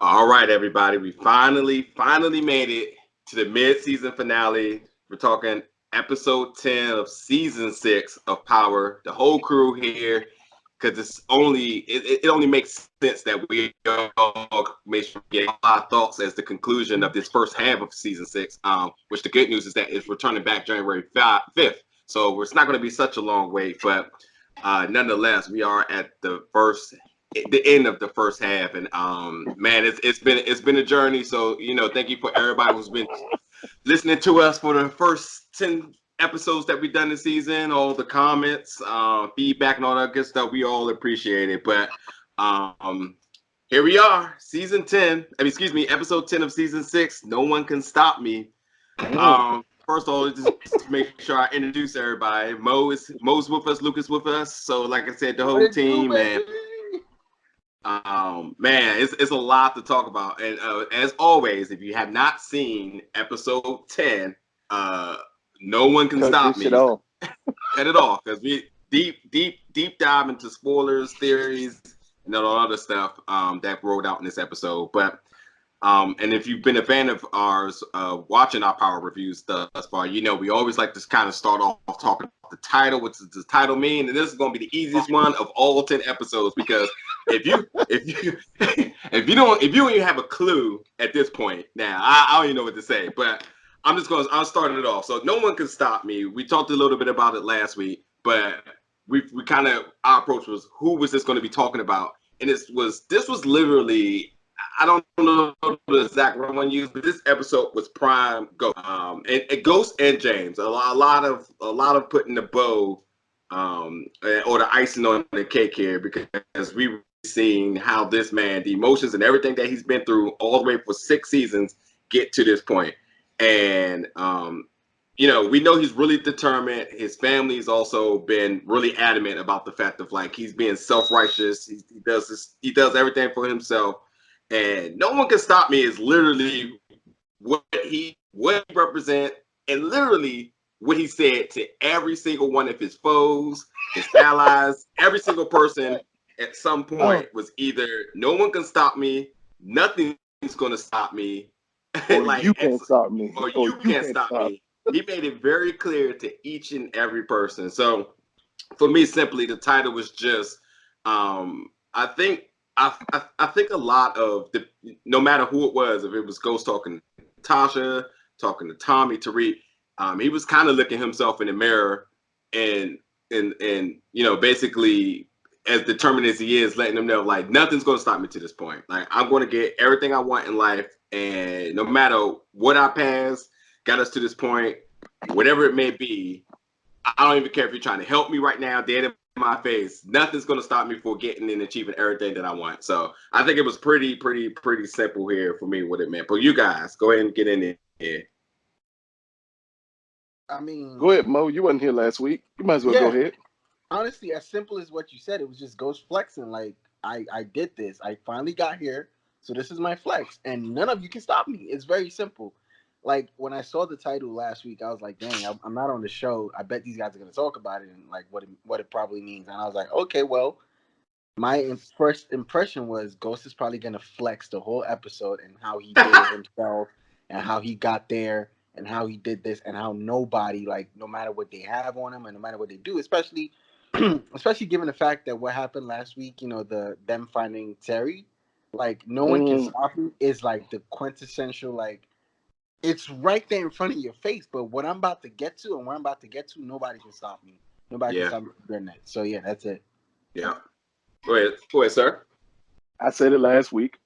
All right, everybody. We finally made it to the mid-season finale. We're talking episode 10 of season 6 of Power. The whole crew here, because it only makes sense that we all make sure we get our thoughts as the conclusion of this first half of season 6. Which the good news is that it's returning back January 5th. So it's not going to be such a long wait, but nonetheless, we are at the end of the first half, and man, it's been a journey. So thank you for everybody who's been listening to us for the first 10 episodes that we've done this season, all the comments, feedback, and all that good stuff. We all appreciate it. But here we are, season 10. Excuse me, episode 10 of season 6. No one can stop me. First of all, just make sure I introduce everybody. Mo's with us, Lucas with us. So, like I said, the whole team, man. Man, it's a lot to talk about, and as always, if you have not seen episode 10, no one can stop me. Cut it off, because we deep dive into spoilers, theories, and all other stuff that rolled out in this episode. But and if you've been a fan of ours, watching our power reviews thus far, we always like to kind of start off talking about the title. What does the title mean? And this is going to be the easiest one of all 10 episodes, because if you don't even have a clue at this point, now I don't even know what to say. But I'll start it off. So no one can stop me. We talked a little bit about it last week, but we kind of, our approach was, who was this going to be talking about? And this was literally, I don't know the exact one I used, but this episode was prime Ghost, and Ghost and James. A lot of putting the bow, or the icing on the cake here, because we were seeing how this man, the emotions and everything that he's been through all the way for 6 seasons, get to this point. And we know he's really determined. His family's also been really adamant about the fact of, like, he's being self-righteous. He does everything for himself. And no one can stop me is literally what he represents, and literally what he said to every single one of his foes, his allies, every single person at some point was either no one can stop me, nothing's going to stop me, or like, you can't stop me, or you can't stop me. He made it very clear to each and every person. So for me, simply, the title was just, I think a lot of no matter who it was, if it was Ghost talking to Tasha, talking to Tommy, Tariq, he was kind of looking himself in the mirror and basically, as determined as he is, letting them know, like, nothing's going to stop me to this point. Like, I'm going to get everything I want in life, and no matter what our past got us to this point, whatever it may be, I don't even care if you're trying to help me right now, dead in my face. Nothing's going to stop me from getting and achieving everything that I want. So I think it was pretty simple here for me what it meant. But you guys, go ahead and get in here. I mean, go ahead, Mo. You wasn't here last week. You might as well go ahead. Honestly, as simple as what you said, it was just Ghost flexing. Like, I did this. I finally got here, so this is my flex, and none of you can stop me. It's very simple. Like, when I saw the title last week, I was like, dang, I'm not on the show. I bet these guys are going to talk about it and, like, what it probably means. And I was like, okay, well, my first impression was Ghost is probably going to flex the whole episode and how he did it himself and how he got there and how he did this and how nobody, like, no matter what they have on him and no matter what they do, especially given the fact that what happened last week, them finding Terry, like, no one can stop me is, like, the quintessential, like, it's right there in front of your face, but what I'm about to get to and where I'm about to get to, nobody can stop me. Nobody can stop me from doing that. So, yeah, that's it. Yeah. Go ahead, sir. I said it last week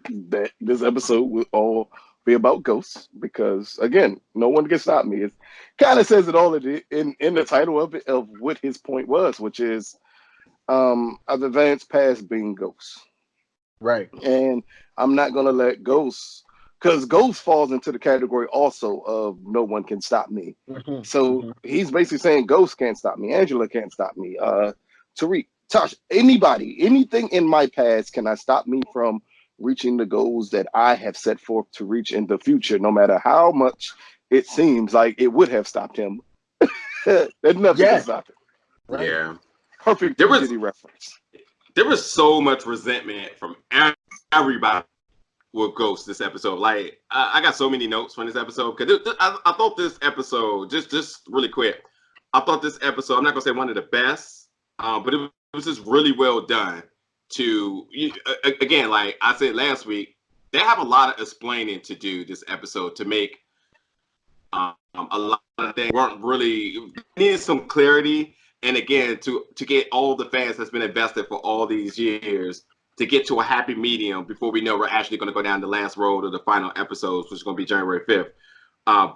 that this episode will all be about ghosts because, again, no one can stop me. It kind of says it all in the title of it, of what his point was, which is I've advanced past being ghosts. Right. And I'm not going to let ghosts, because Ghost falls into the category also of no one can stop me. So he's basically saying Ghost can't stop me. Angela can't stop me. Tariq, Tasha, anybody, anything in my past cannot stop me from reaching the goals that I have set forth to reach in the future, no matter how much it seems like it would have stopped him. There's nothing to stop it. Right? Yeah. Perfect reference. There was so much resentment from everybody with Ghost this episode. Like I got so many notes from this episode because I thought this episode just really quick. I thought this episode, I'm not gonna say one of the best, but it was just really well done. Again, like I said last week, they have a lot of explaining to do this episode to make a lot of things weren't really needed some clarity. And again, to get all the fans that's been invested for all these years to get to a happy medium before we know we're actually going to go down the last road of the final episodes, which is going to be January 5th.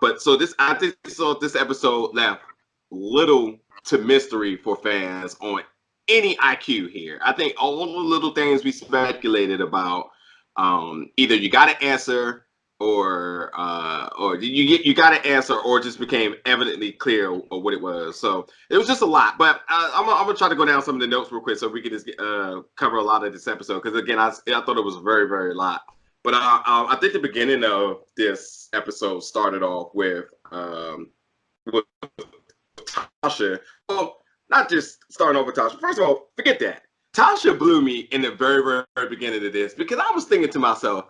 But so I think this episode left little to mystery for fans on any IQ here. I think all the little things we speculated about, either you got to answer or you got to answer, or it just became evidently clear of what it was. So it was just a lot. But I'm gonna try to go down some of the notes real quick so we can just cover a lot of this episode, because again, I thought it was very, very lot. But I think the beginning of this episode started off with Tasha. Well, not just starting off with Tasha. First of all, forget that. Tasha blew me in the very, very, very beginning of this, because I was thinking to myself,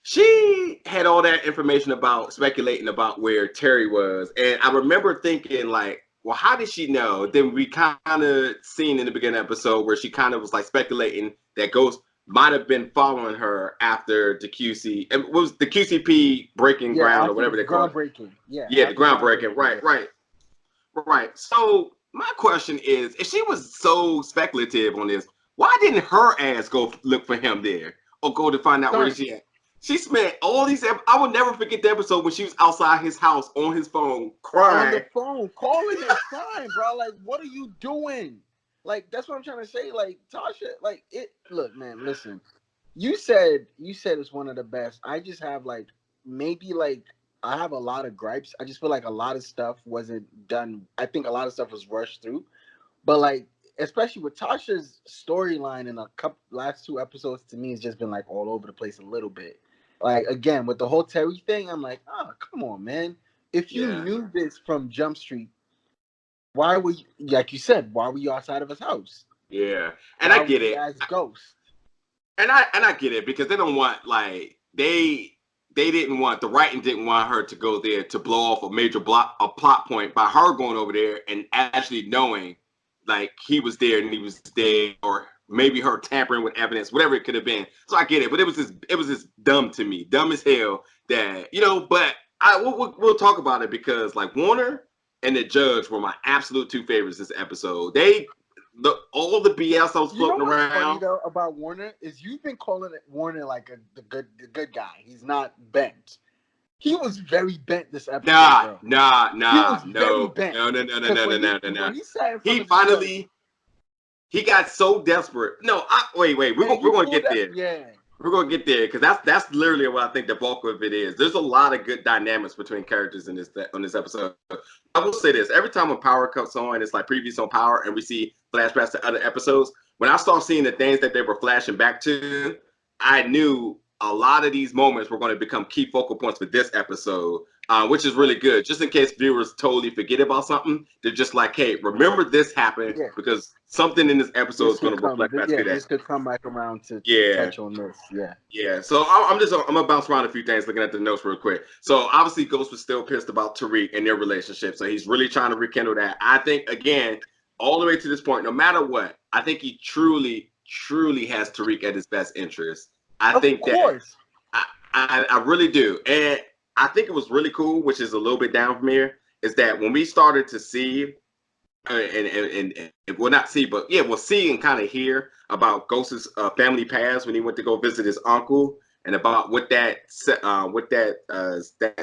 she had all that information speculating about where Terry was. And I remember thinking, like, well, how did she know? Then we kind of seen in the beginning episode where she kind of was like speculating that Ghost might have been following her after the QC. It was the QCP breaking ground or whatever they call it. Groundbreaking. Yeah, the groundbreaking. Right. So my question is, if she was so speculative on this, why didn't her ass go look for him there or go to find out where she at? She spent all these. I will never forget the episode when she was outside his house on his phone crying. On the phone, calling and crying, bro. Like, what are you doing? Like, that's what I'm trying to say. Like, Tasha, like it. Look, man, listen. You said it's one of the best. I just have like maybe like I have a lot of gripes. I just feel like a lot of stuff wasn't done. I think a lot of stuff was rushed through, but like, especially with Tasha's storyline in last two episodes, to me, it's just been like all over the place a little bit. Like, again, with the whole Terry thing, I'm like, oh, come on, man. If you knew this from Jump Street, why were you, like you said, why were you outside of his house? Yeah, and I get it. As Ghost. And I get it, because they don't want, like, they didn't want, the writing didn't want her to go there to blow off a major plot point by her going over there and actually knowing, like, he was there and he was there, or maybe her tampering with evidence, whatever it could have been. So I get it, but it was just dumb to me, dumb as hell. That, you know, but we'll talk about it, because like Warner and the Judge were my absolute two favorites this episode. All the BS I was floating around. Funny though about Warner is you've been calling it Warner like the good guy. He's not bent. He was very bent this episode. No. He finally. He got so desperate. No, wait. We're gonna get there. Yeah, we're gonna get there, because that's literally what I think the bulk of it is. There's a lot of good dynamics between characters in this episode. I will say this: every time a Power comes on, it's like previews on Power, and we see flashbacks to other episodes. When I started seeing the things that they were flashing back to, I knew a lot of these moments were going to become key focal points for this episode, which is really good. Just in case viewers totally forget about something, they're just like, hey, remember this happened, because something in this episode is going to reflect back to that. This could come back around to touch on this. Yeah. So I'm gonna bounce around a few things, looking at the notes real quick. So obviously Ghost was still pissed about Tariq and their relationship, so he's really trying to rekindle that. I think, again, all the way to this point, no matter what, I think he truly has Tariq at his best interest. I really do. And I think it was really cool, which is a little bit down from here, is that when we started to see, and we'll not see, but yeah, we'll see and kind of hear about Ghost's family past when he went to go visit his uncle, and about what that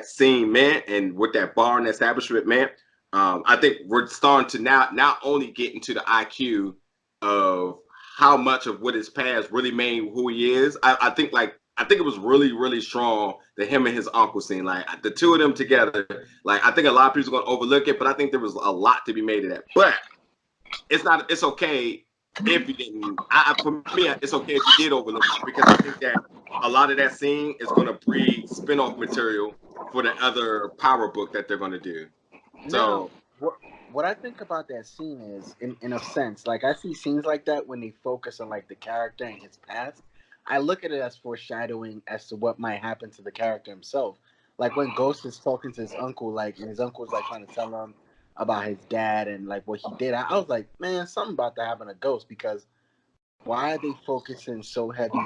scene meant and what that bar and establishment meant. I think we're starting to now not only get into the IQ of how much of what his past really made who he is. I think it was really, really strong that him and his uncle scene, like the two of them together. Like, I think a lot of people are going to overlook it, but I think there was a lot to be made of that. But it's okay if you didn't. For me, it's okay if you did overlook it, because I think that a lot of that scene is going to breed spin-off material for the other Power book that they're going to do. So what I think about that scene is, in a sense, like, I see scenes like that when they focus on like the character and his past. I look at it as foreshadowing as to what might happen to the character himself. Like when Ghost is talking to his uncle, like, and his uncle's like trying to tell him about his dad and like what he did. I was like, man, something about to happen to Ghost, because why are they focusing so heavy?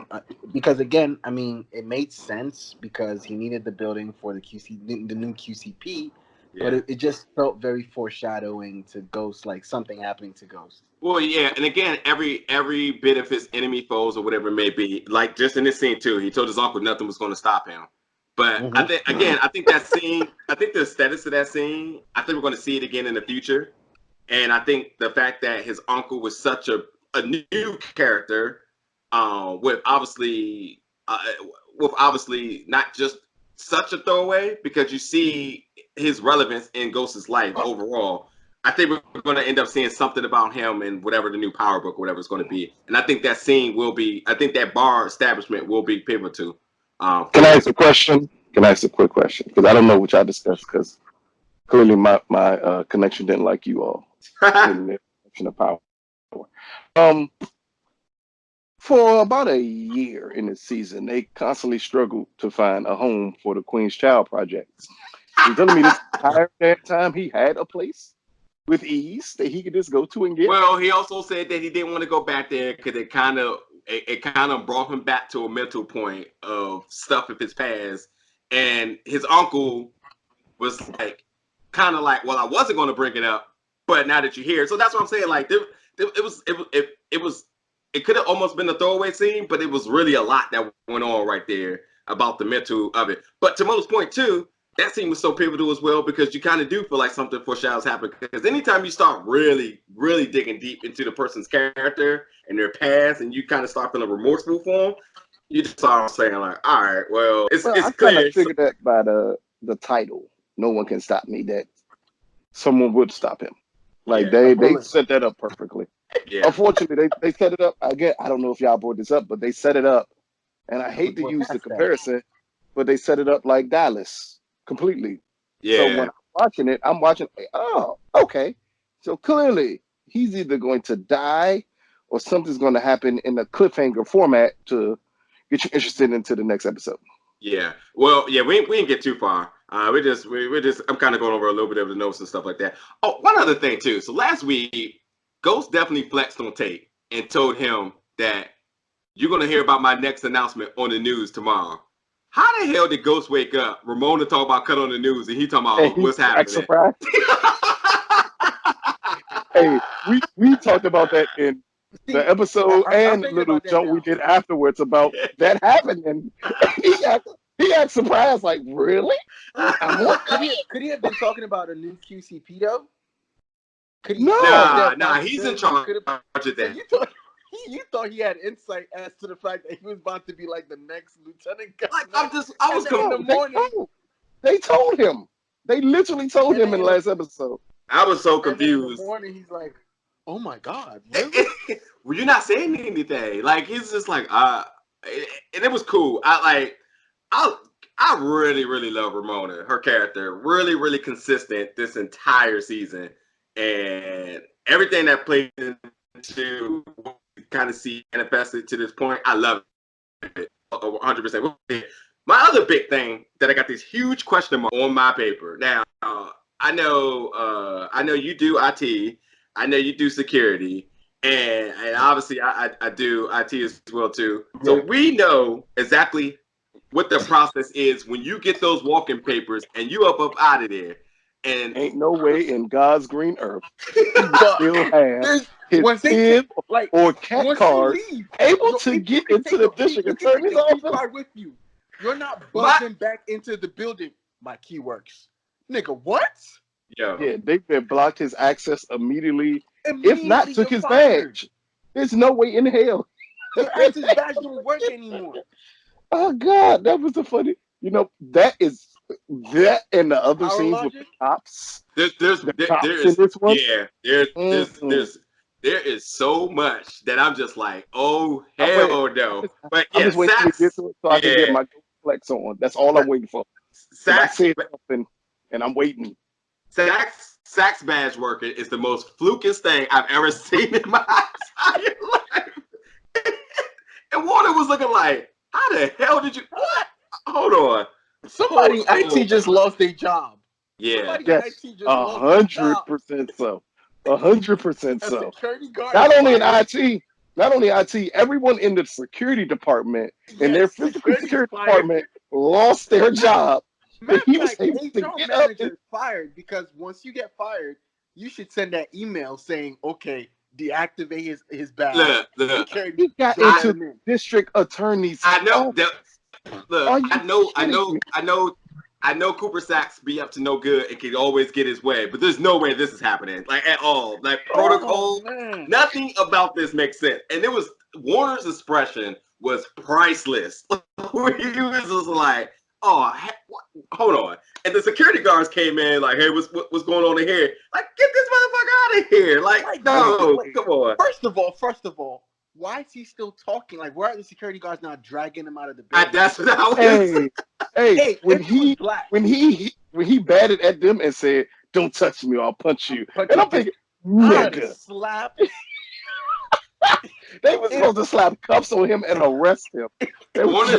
Because again, I mean, it made sense because he needed the building for the the new QCP, but it just felt very foreshadowing to Ghost, like something happening to Ghost. Well, yeah, and again, every bit of his enemy, foes, or whatever it may be, like just in this scene too, he told his uncle nothing was going to stop him. But I think that scene, I think the aesthetics of that scene, I think we're going to see it again in the future. And I think the fact that his uncle was such a new character, with obviously not just such a throwaway, because you see his relevance in Ghost's life overall. I think we're going to end up seeing something about him in whatever the new Power Book or whatever it's going to be. And I think that scene will be, I think that bar establishment will be pivotal. Can I ask a question? Can I ask a quick question? Because I don't know what y'all discussed, because clearly my connection didn't like you all. In the connection of power. For about a year in the season, they constantly struggled to find a home for the Queen's Child Project. You're telling me this entire time he had a place with ease that he could just go to and get? Well, he also said that he didn't want to go back there because it kind of brought him back to a mental point of stuff of his past. And his uncle was like, kind of like, well, I wasn't going to bring it up, but now that you're here, so that's what I'm saying. Like, it could have almost been a throwaway scene, but it was really a lot that went on right there about the mental of it. But to Mo's point too, that scene was so pivotal as well, because you kind of do feel like something foreshadows happen. Because anytime you start really, really digging deep into the person's character and their past, and you kind of start feeling remorseful for them, you just start saying like, all right, well, it's I clear. I figured that by the title, "No One Can Stop Me," that someone would stop him. Like they set that up perfectly. Yeah. Unfortunately, they set it up again. I don't know if y'all brought this up, but they set it up, and I hate to use the comparison, but they set it up like Dallas completely. Yeah. So when I'm watching it, I'm watching. Oh, okay. So clearly, he's either going to die, or something's going to happen in a cliffhanger format to get you interested into the next episode. Yeah. Well, yeah, we didn't get too far. We're just I'm kind of going over a little bit of the notes and stuff like that. Oh, one other thing too. So last week, Ghost definitely flexed on Tate and told him that you're going to hear about my next announcement on the news tomorrow. How the hell did Ghost wake up? Ramona talk about cut on the news, and he talking about what's happening. Surprised. Hey, we talked about that in the episode and little jump we did afterwards about that happening. He acted surprised, like, really? Could he have been talking about a new QCP though? Nah, he's in charge of that. You thought he had insight as to the fact that he was about to be like the next lieutenant governor. Like, I was in the morning. They told him. They literally told him in the last episode. I was so confused. In the morning, he's like, "Oh my God, really?" Well, you're not saying anything. Like, he's just like, and it was cool. I really, really love Ramona. Her character, really, really consistent this entire season, and everything that played into what we kind of see manifested to this point, I love it 100%. My other big thing that I got this huge question mark on my paper. Now, I know you do IT. I know you do security. And obviously, I do IT as well, too. So we know exactly what the process is when you get those walking papers and you up out of there. And ain't no way in God's green earth you still have his PIN or cat card able to get into the district attorney's office. With you. You're not buzzing back into the building. My key works. Nigga, what? Yeah, they've blocked his access immediately. If not, took his badge. There's no way in hell. Your access badge don't work anymore. Oh God, that was the funny. You know, that and the other scenes logic? With the cops. There is so much that I'm just like, oh hell no. But I'm just waiting to get to it so I can get my flex on. That's all I'm waiting for. Sachs said something, and I'm waiting. Sachs badge working is the most flukiest thing I've ever seen in my entire life. And Warner was looking like, how the hell did you? What? Hold on. Somebody in IT just lost their job. Yeah. Yes. 100% so. 100% so. Not only IT, everyone in the security department in their physical security department lost their job. Matter of fact, HR manager fired because once you get fired, you should send that email saying, "Okay, deactivate his badge." Look. He got into district attorney's. I know. Look, I know Cooper Sachs be up to no good and can always get his way, but there's no way this is happening, like at all. Like protocol, nothing about this makes sense. And it was Warner's expression was priceless. He was just like, "Oh, hold on!" And the security guards came in like, "Hey, what's going on in here? Like, get this motherfucker out of here!" Like, no, come on. First of all. Why is he still talking? Like, why are the security guards not dragging him out of the building? That's what I was. Hey, when he batted at them and said, "Don't touch me, or I'll punch you," and I'm thinking, nigga, slap. They were supposed to slap cuffs on him and arrest him. Warner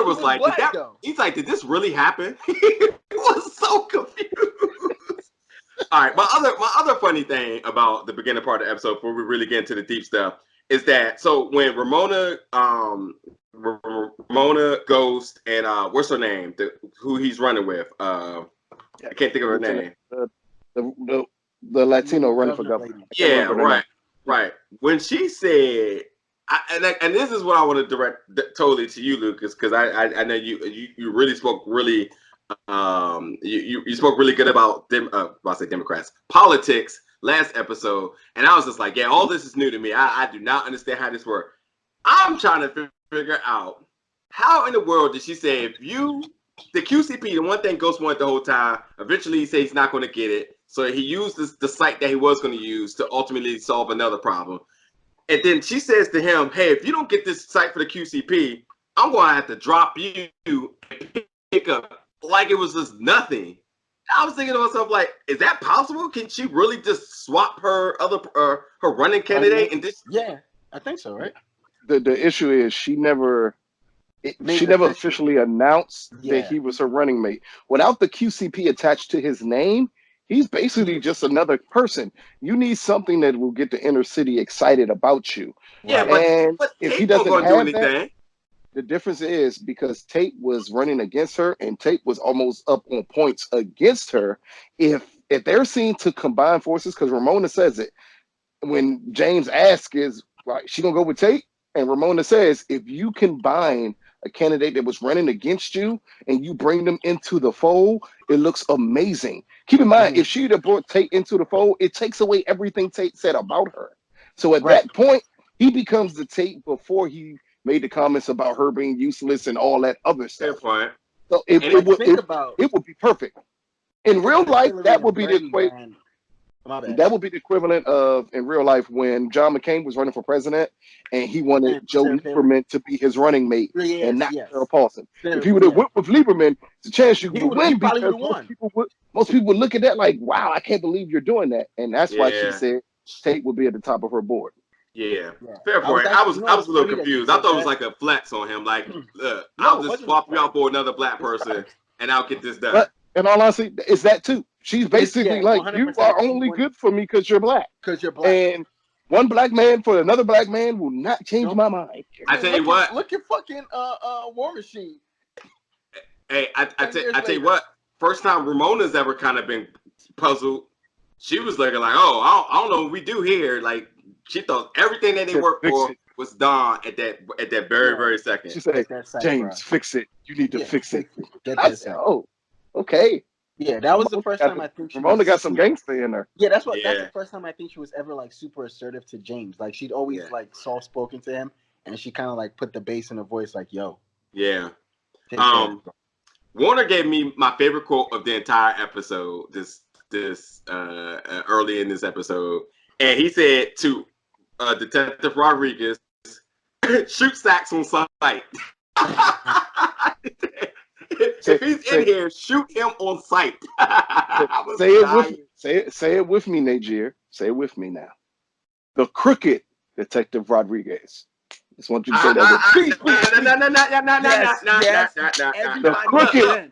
was like, he's like, did this really happen? He was so confused. All right, my other funny thing about the beginning part of the episode, before we really get into the deep stuff, is that so when Ramona, Ghost, and what's her name? Who he's running with? I can't think of her name. The Latino running for governor. Yeah, right. When she said, and this is what I want to direct totally to you, Lucas, because I know you really spoke really. You spoke really good about Democrats politics last episode, and I was just like, yeah, all this is new to me. I do not understand how this works. I'm trying to figure out how in the world did she say if the QCP, the one thing Ghost wanted the whole time, eventually he said he's not going to get it, so he used the site that he was going to use to ultimately solve another problem, and then she says to him, hey, if you don't get this site for the QCP, I'm going to have to drop you and pick up. Like it was just nothing. I was thinking to myself, like, is that possible? Can she really just swap her her running candidate and just? Yeah, I think so, right? The issue is she never officially announced that he was her running mate. Without the QCP attached to his name, he's basically just another person. You need something that will get the inner city excited about you. Yeah, but if he doesn't have that. The difference is because Tate was running against her and Tate was almost up on points against her. If they're seen to combine forces, because Ramona says it, when James asks is, right, she gonna go with Tate? And Ramona says, if you combine a candidate that was running against you and you bring them into the fold, it looks amazing. Keep in mind, if she'd have brought Tate into the fold, it takes away everything Tate said about her. So at that point, he becomes the Tate before he made the comments about her being useless and all that other stuff. Fair point. So it would be perfect. In real life, that would be the equation. That would be the equivalent of in real life when John McCain was running for president and he wanted Joe Lieberman to be his running mate and not Sarah Paulson. If he would have went with Lieberman, it's a chance you would win because most people would look at that like, wow, I can't believe you're doing that. And that's why she said Tate would be at the top of her board. Yeah, fair point. I was a little confused. I thought it was like a flex on him. Like, look, I'll just swap you out for another black person, and I'll get this done. But in all honesty, it's that too. She's basically like, you are only good for me because you're black. And one black man for another black man will not change my mind. I tell you what. Look at fucking War Machine. Hey, I tell you what. First time Ramona's ever kind of been puzzled. She was looking like, oh, I don't know what we do here. Like, she thought everything that they worked for was done at that very second. She said, James, fix it. You need to fix it. I said, oh, okay. Yeah, that was the first time I think Ramona got some gangster in her. Yeah, that's the first time I think she was ever like super assertive to James. Like she'd always like soft spoken to him, and she kind of like put the bass in her voice, like, "Yo." Yeah. Warner gave me my favorite quote of the entire episode. This early in this episode, and he said to Detective Rodriguez, "Shoot Sachs on sight." If he's in here, shoot him on sight. Say it with me, Najir. Say it with me now. The crooked Detective Rodriguez. Just want you to say that. The crooked.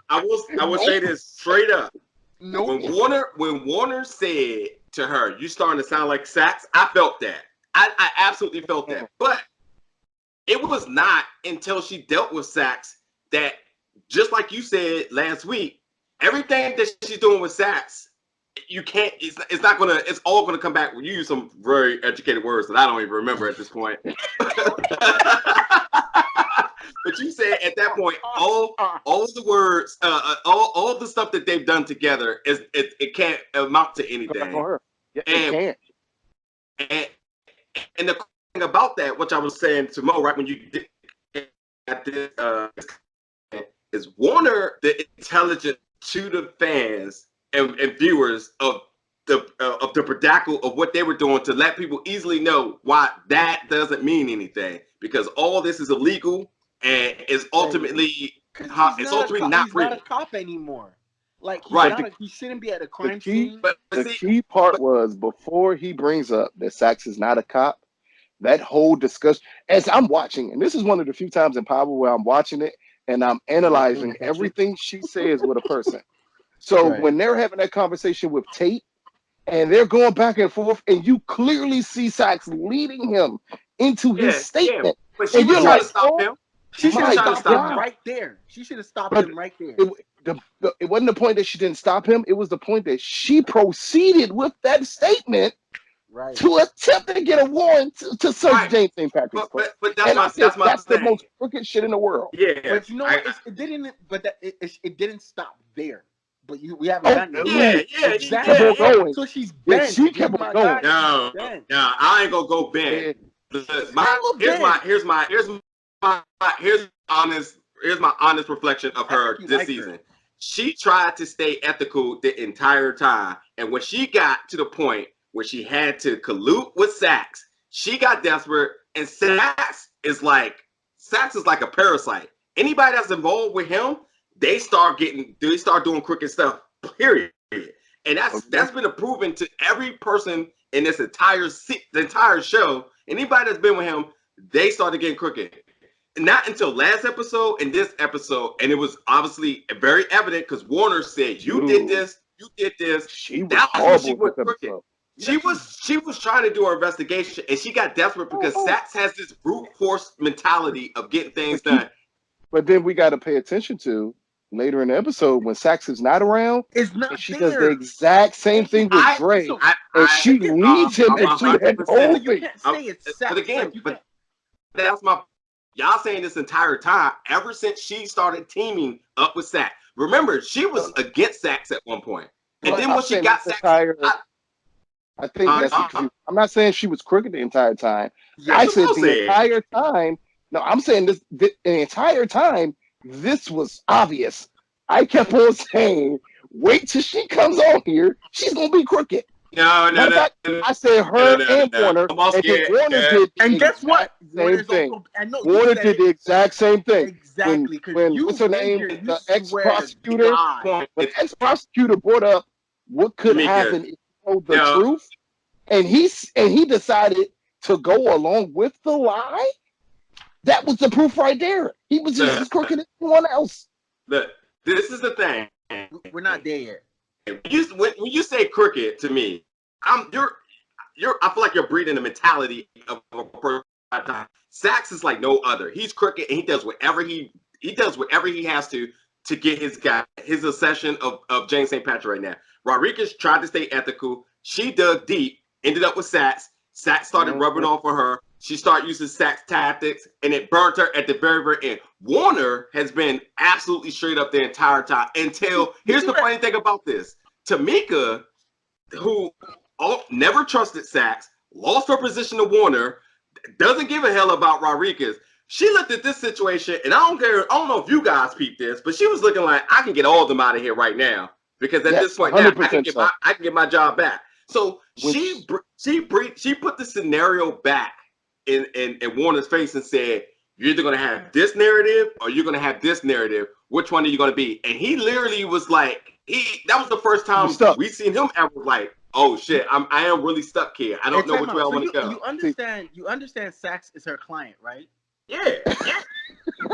I will say this straight up. When Warner said to her, "You starting to sound like Sachs," I felt that. I absolutely felt that. But it was not until she dealt with Sachs that, just like you said last week, everything that she's doing with Sachs, you can't. It's not gonna. It's all gonna come back. You use some very educated words that I don't even remember at this point. But you said at that point, all the words, all the stuff that they've done together it can't amount to anything. It can't. And the thing about that, which I was saying to Mo right when you did this, is Warner the intelligent to the fans and viewers of the pedacle of what they were doing to let people easily know why that doesn't mean anything, because all this is illegal and is ultimately not real. He's not a cop anymore. Like he shouldn't be at a crime scene. The key part was before he brings up that Sachs is not a cop. That whole discussion, as I'm watching, and this is one of the few times in Power where I'm watching it and I'm analyzing everything she says with a person. So when they're having that conversation with Tate and they're going back and forth, and you clearly see Sachs leading him into his statement, but she was trying to stop him. She should have stopped him right there. She should have stopped him right there. It wasn't the point that she didn't stop him. It was the point that she proceeded with that statement to attempt to get a warrant to search James St. Patrick's Place. But that's the most crooked shit in the world. Yeah, but you know what? It didn't stop there. But we haven't gotten exactly. So she's bent. She kept on going. No, I ain't gonna go bent. Here's my honest reflection of her this season. She tried to stay ethical the entire time, and when she got to the point where she had to collude with Sachs, she got desperate, and Sachs is like a parasite. Anybody that's involved with him, they start doing crooked stuff, period. And that's been proven to every person in this entire show. Anybody that's been with him, they started getting crooked. Not until last episode and this episode, and it was obviously very evident because Warner said, you did this. She was horrible. She was trying to do her investigation, and she got desperate because Sachs has this brute force mentality of getting things done. But then we got to pay attention to later in the episode when Sachs is not around. She does the exact same thing with Dre, and she leads him into that whole thing. But that's my. Y'all saying this entire time, ever since she started teaming up with Sachs. Remember, she was against Sachs at one point. And then when she got Sachs, I think that's I'm not saying she was crooked the entire time. I said the entire time. No, I'm saying the entire time, this was obvious. I kept on saying, wait till she comes on here. She's going to be crooked. No. I said her and Warner. And guess what? Same thing. Warner did the exact same thing. Exactly. When what's her name? The ex-prosecutor. When the ex-prosecutor brought up what could happen if you told the truth, and he decided to go along with the lie. That was the proof right there. He was just as crooked as anyone else. Look, this is the thing. We're not there yet. When you say crooked to me, I feel like you're breeding the mentality of a person. Sachs is like no other. He's crooked, and he does whatever he has to get his accession of James St. Patrick right now. Rodriguez tried to stay ethical. She dug deep, ended up with Sachs. Sachs started rubbing off for her. She started using Sachs tactics, and it burnt her at the very, very end. Warner has been absolutely straight up the entire time until, here's the funny thing about this. Tamika, who never trusted Sachs, lost her position to Warner, doesn't give a hell about Rodriguez. She looked at this situation, and I don't know if you guys peeped this, but she was looking like, I can get all of them out of here right now. Because at this point now, I can get my job back. So she put the scenario back in Warner's face and said, you're either going to have this narrative or you're going to have this narrative. Which one are you going to be? And he literally was like, that was the first time we seen him ever like, oh shit, I am really stuck here. I don't know which way I want to go. You understand Sachs is her client, right? Yeah.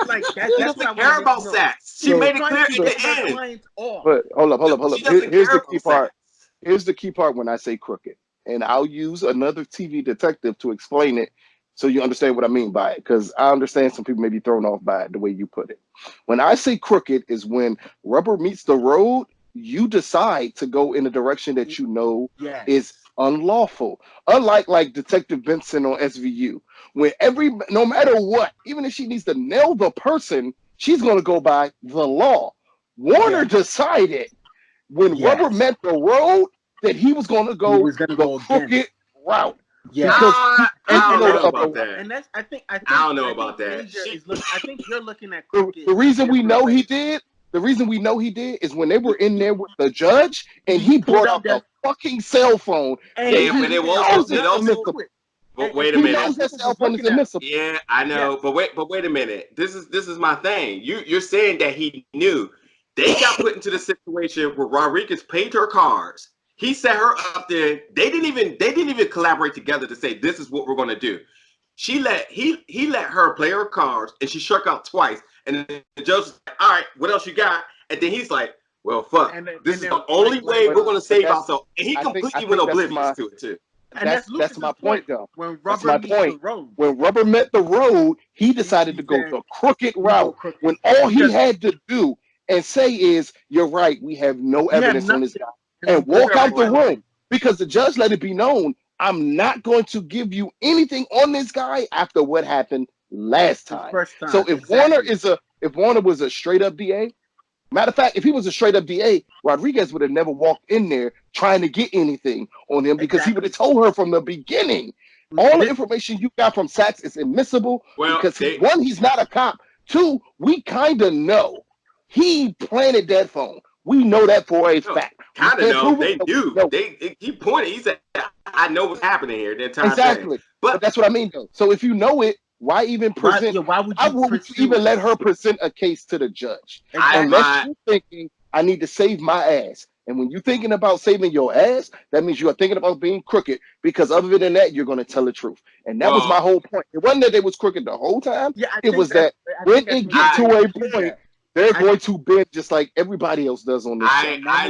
Like she doesn't care about Sachs. She made it clear at the end. But hold up. Here's the key part. Here's the key part when I say crooked. And I'll use another TV detective to explain it so you understand what I mean by it. Because I understand some people may be thrown off by it, the way you put it. When I say crooked is when rubber meets the road, you decide to go in a direction that you know is unlawful. Unlike like Detective Benson on SVU, where no matter what, even if she needs to nail the person, she's going to go by the law. Warner decided when rubber met the road that he was going to go the crooked route. Yeah, I don't know about that. And that's I don't know about that. I think you're looking at crooked. The reason we know he did. The reason we know he did is when they were in there with the judge and he brought out the fucking cell phone. But wait a minute. That cell phone is admissible. Yeah, I know. Yes. But wait a minute. This is my thing. You're saying that he knew. They got put into the situation where Rodriguez paid her cards. He set her up there. They didn't even collaborate together to say this is what we're gonna do. He let her play her cards and she struck out twice. And the judge was like, all right, what else you got? And then he's like, well, fuck. This is the only way we're going to save ourselves. And he completely went oblivious to it, too. And that's my point, though. That's my point. When rubber met the road, he decided to go the crooked route. When all he had to do and say is, you're right, we have no evidence on this guy. And walk out the room. Because the judge let it be known, I'm not going to give you anything on this guy after what happened last time. So if Warner was a straight up DA, matter of fact, if he was a straight up DA, Rodriguez would have never walked in there trying to get anything on him because he would have told her from the beginning. All the information you got from Sachs is admissible because one, he's not a cop. Two, we kind of know he planted that phone. We know that for a fact. Kind of know. They knew. He pointed. He said, I know what's happening here. Exactly. But that's what I mean, though. So if you know it, why even present? Why would you even let her present a case to the judge? Unless you're thinking, I need to save my ass. And when you're thinking about saving your ass, that means you are thinking about being crooked. Because other than that, you're going to tell the truth. And that was my whole point. It wasn't that they was crooked the whole time. It was that when it gets to a point, they're going to bend just like everybody else does on this show. I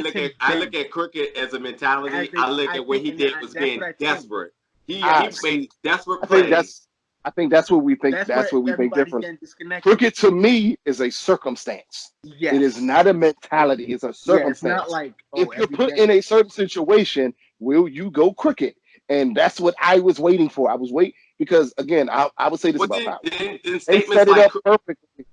look at crooked as a mentality. I look at what he did was being desperate. He made desperate plays. I think that's what we think. That's what we think different. Crooked to me is a circumstance. Yes. It is not a mentality. It's a circumstance. Yeah, it's not like if you're put in a certain situation, will you go crooked? And that's what I was waiting for. I was waiting because again, I would say this about Power. They set it up perfectly.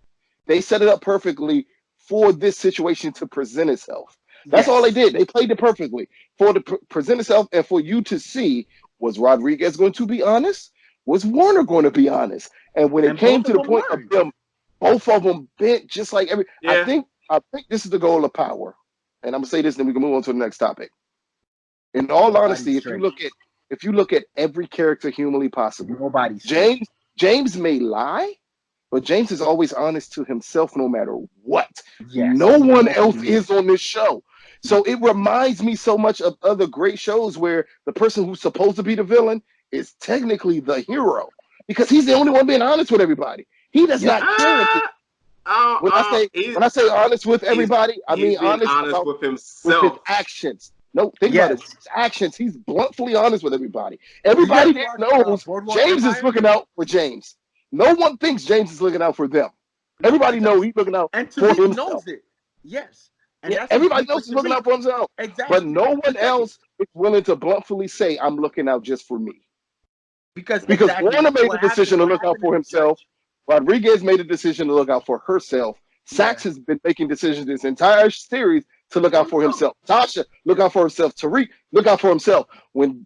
They set it up perfectly for this situation to present itself. That's all they did. They played it perfectly for to present itself and for you to see, was Rodriguez going to be honest? Was Warner going to be honest? And when it came to the point of them, both of them bent just like every. I think this is the goal of Power. And I'm gonna say this, then we can move on to the next topic. In all honesty, if you look at every character humanly possible, James may lie, but James is always honest to himself no matter what. Yes. No one else is on this show. So it reminds me so much of other great shows where the person who's supposed to be the villain is technically the hero because he's the only one being honest with everybody. He does not care. When I say honest with everybody, I mean honest with himself, with his actions. No, think about it. His actions. He's bluntly honest with everybody. Everybody knows James is looking out for James. No one thinks James is looking out for them. Everybody knows he's looking out for himself. Knows it. Yes. And everybody knows he's looking out for himself. Exactly. But no one else is willing to bluntly say, I'm looking out just for me. Because Warner made the decision to look out for himself. Rodriguez made a decision to look out for herself. Sachs has been making decisions this entire series to look out for himself. Tasha, look out for herself. Tariq, look out for himself. When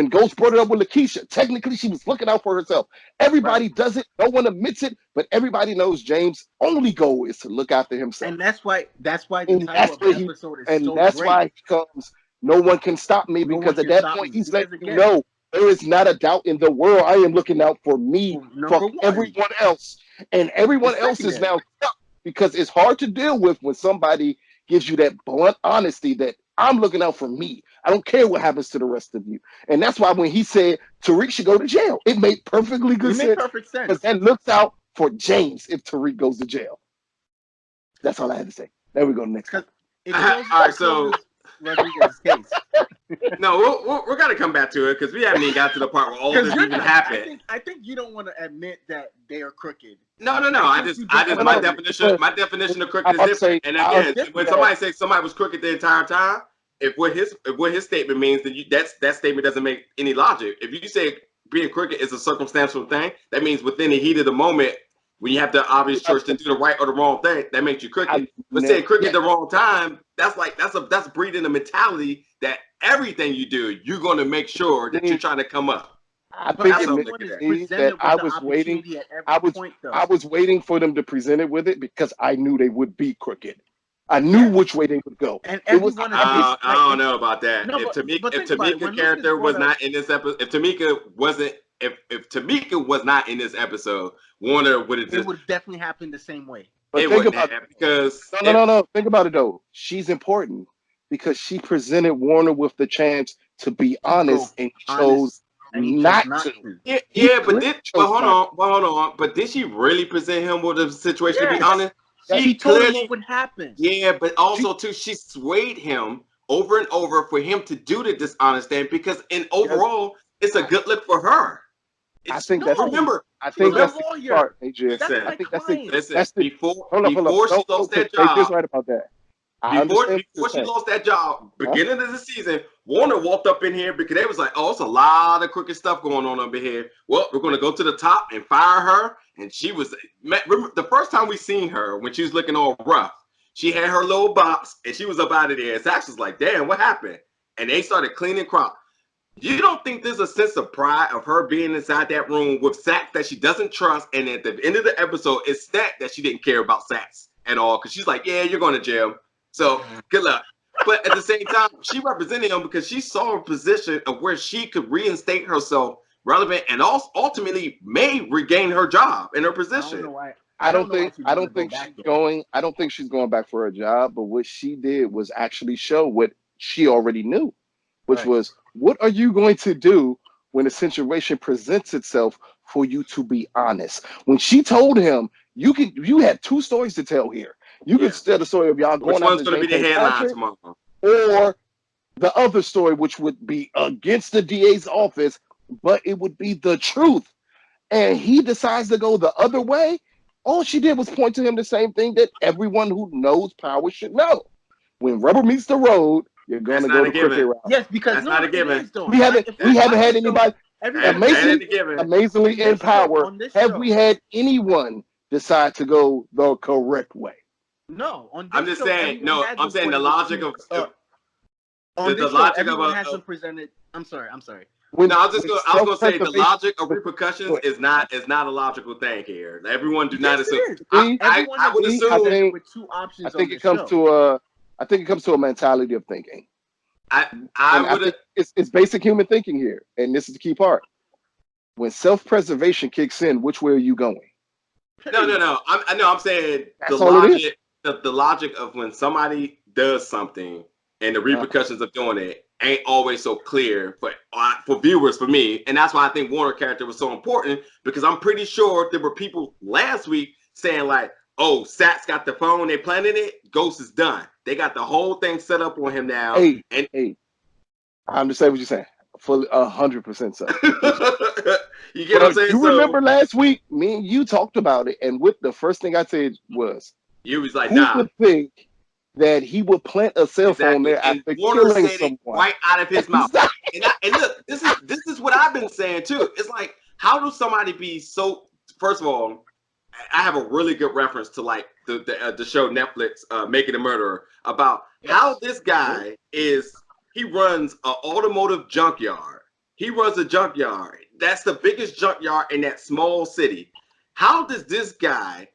Ghost brought it up with Lakeisha, technically she was looking out for herself. Everybody does it. No one admits it, but everybody knows James' only goal is to look after himself. And that's why the title of the episode is so great. Why he comes, no one can stop me, because at that point he's letting you know there is not a doubt in the world. I am looking out for me, for everyone else. And everyone else is now stuck because it's hard to deal with when somebody gives you that blunt honesty that I'm looking out for me. I don't care what happens to the rest of you. And that's why when he said Tariq should go to jail, it made perfectly good sense. It made perfect sense. Because that looks out for James if Tariq goes to jail. That's all I had to say. There we go. Next time. All right, so Rodriguez's case. No, we're gonna come back to it because we haven't even got to the part where all this even happened. I think you don't want to admit that they are crooked. No. My definition of crooked is different. And again, when somebody says somebody was crooked the entire time, if what his statement means, then that statement doesn't make any logic. If you say being crooked is a circumstantial thing, that means within the heat of the moment, when you have the obvious choice to do the right or the wrong thing, that makes you crooked. But saying crooked at the wrong time, that's breeding a mentality that everything you do, you're going to make sure that you're trying to come up. I think that I was waiting for them to present it with it because I knew they would be crooked. I knew which way they would go. And I don't know about that. No, if Tamika's character was not in this episode, if Tamika was not in this episode, Warner would have just. It would definitely happen the same way. But think about it because no. Think about it though. She's important because she presented Warner with the chance to be honest and chose not to. Yeah, but hold on. But did she really present him with a situation to be honest? She told him what would happen. Yeah, but also too, she swayed him over and over for him to do the dishonest thing because overall, it's a good look for her. I think that's remember. I think that's the part, AJ. I think that's before she lost that job. AJ's right about that. Before she lost that job, beginning of the season, Warner walked up in here because they was like, "Oh, it's a lot of crooked stuff going on over here. Well, we're going to go to the top and fire her." And she was, remember, the first time we seen her when she was looking all rough, she had her little box and she was up out of there. And Sachs was like, "Damn, what happened?" And they started cleaning crop. You don't think there's a sense of pride of her being inside that room with Sachs that she doesn't trust? And at the end of the episode, it's that she didn't care about Sachs at all because she's like, "Yeah, you're going to jail. So good luck." But at the same time, she represented him because she saw a position of where she could reinstate herself relevant and also ultimately may regain her job and her position. I don't think she's going back for her job, but what she did was actually show what she already knew, which was, what are you going to do when a situation presents itself for you to be honest? When she told him, you had two stories to tell here. You could tell the story of y'all going. Which one's going to be the headline tomorrow? Or the other story, which would be against the DA's office, but it would be the truth. And he decides to go the other way. All she did was point to him the same thing that everyone who knows power should know. When rubber meets the road, you're going to go the crooked route. Yes, because that's not a given. We haven't had anybody amazingly in power. Have we had anyone decide to go the correct way? No, I'm just saying. No, I'm saying the logic of hasn't presented. I'm sorry. I was gonna say the logic of repercussions is not a logical thing here. Everyone do not assume. I would assume with two options. I think it comes to a mentality of thinking. It's basic human thinking here, and this is the key part. When self-preservation kicks in, which way are you going? No. I'm saying the logic of when somebody does something and the repercussions of doing it ain't always so clear for viewers, for me. And that's why I think Warner character was so important, because I'm pretty sure there were people last week saying like, "Oh, Sachs got the phone, they planted it, Ghost is done. They got the whole thing set up on him now." Hey, I understand what you're saying. Fully 100% so. You get what I'm saying? You remember last week, me and you talked about it, and the first thing I said was, you was like, who would think that he would plant a cell phone there after killing someone? Right out of his mouth. And look, this is what I've been saying too. It's like, how do somebody be so? First of all, I have a really good reference to like the show Netflix, Making a Murderer, about how this guy he runs an automotive junkyard. He runs a junkyard. That's the biggest junkyard in that small city. How does this guy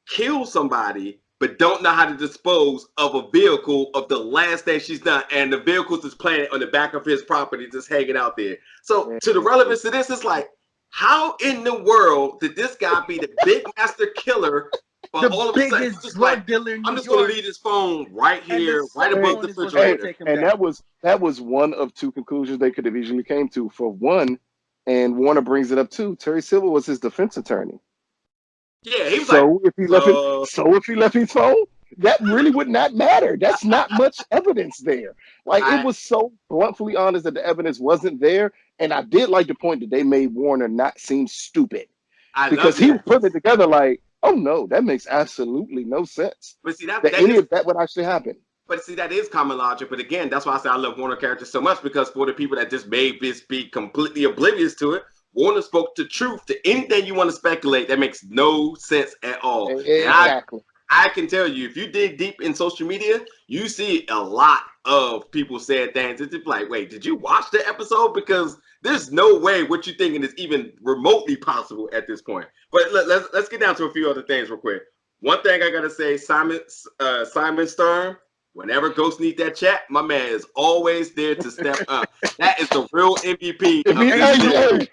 kill somebody but don't know how to dispose of a vehicle of the last thing she's done, and the vehicle's just playing on the back of his property, just hanging out there? So to the relevance of this, it's like, how in the world did this guy be the big master killer But all of a sudden, he's just like, I'm just going to leave this phone right here, right above the refrigerator. And that was one of two conclusions they could have easily came to. For one, and Warner brings it up too, Terry Silver was his defense attorney. Yeah, he was if he left his phone, that really would not matter. That's not much evidence there. Like, it was so bluntly honest that the evidence wasn't there. And I did like the point that they made Warner not seem stupid. Because he was putting it together like, oh no, that makes absolutely no sense. But see, that any of that would actually happen. But see, that is common logic. But again, that's why I say I love Warner characters so much, because for the people that just made this be completely oblivious to it, Warner spoke the truth to anything you want to speculate that makes no sense at all. Exactly. I can tell you, if you dig deep in social media, you see a lot of people saying things. It's like, wait, did you watch the episode? Because there's no way what you're thinking is even remotely possible at this point. But let's get down to a few other things real quick. One thing I gotta say, Simon Stern, whenever Ghost needs that chat, my man is always there to step up. That is the real MVP.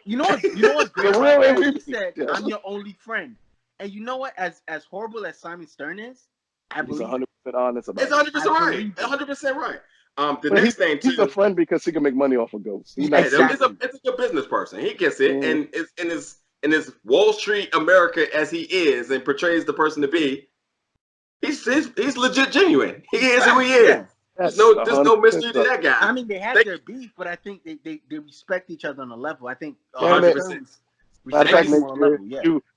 You know what's great? The real MVP. He said, "I'm your only friend." And you know what? As horrible as Simon Stern is, I believe he's 100% honest about it. It's 100% right. 100% right. The but next thing too, he's a friend because he can make money off of Ghosts. It's a good business person. He gets it, and it's in his Wall Street America as he is and portrays the person to be. He's legit genuine. He is who he is. Yeah. There's no mystery to that guy. I mean, they have their beef, but I think they respect each other on a level. I think 100%.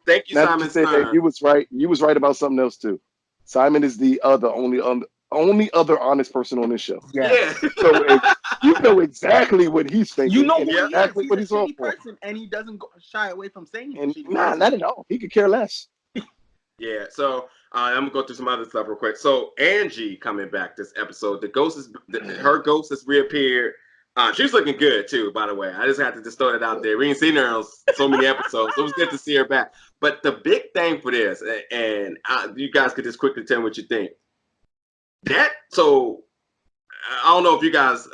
Thank you, Simon Stern. You was right. You was right about something else too. Simon is the only other honest person on this show. Yeah. So you know exactly what he's thinking. You know exactly what he's all for. And he doesn't shy away from saying it. Not at all. He could care less. Yeah. So I'm gonna go through some other stuff real quick. So Angie coming back this episode. Her ghost has reappeared. She's looking good too, by the way. I just had to just throw that out there. We ain't seen her on so many episodes, so it was good to see her back. But the big thing for this, and you guys could just quickly tell me what you think. So I don't know if you guys,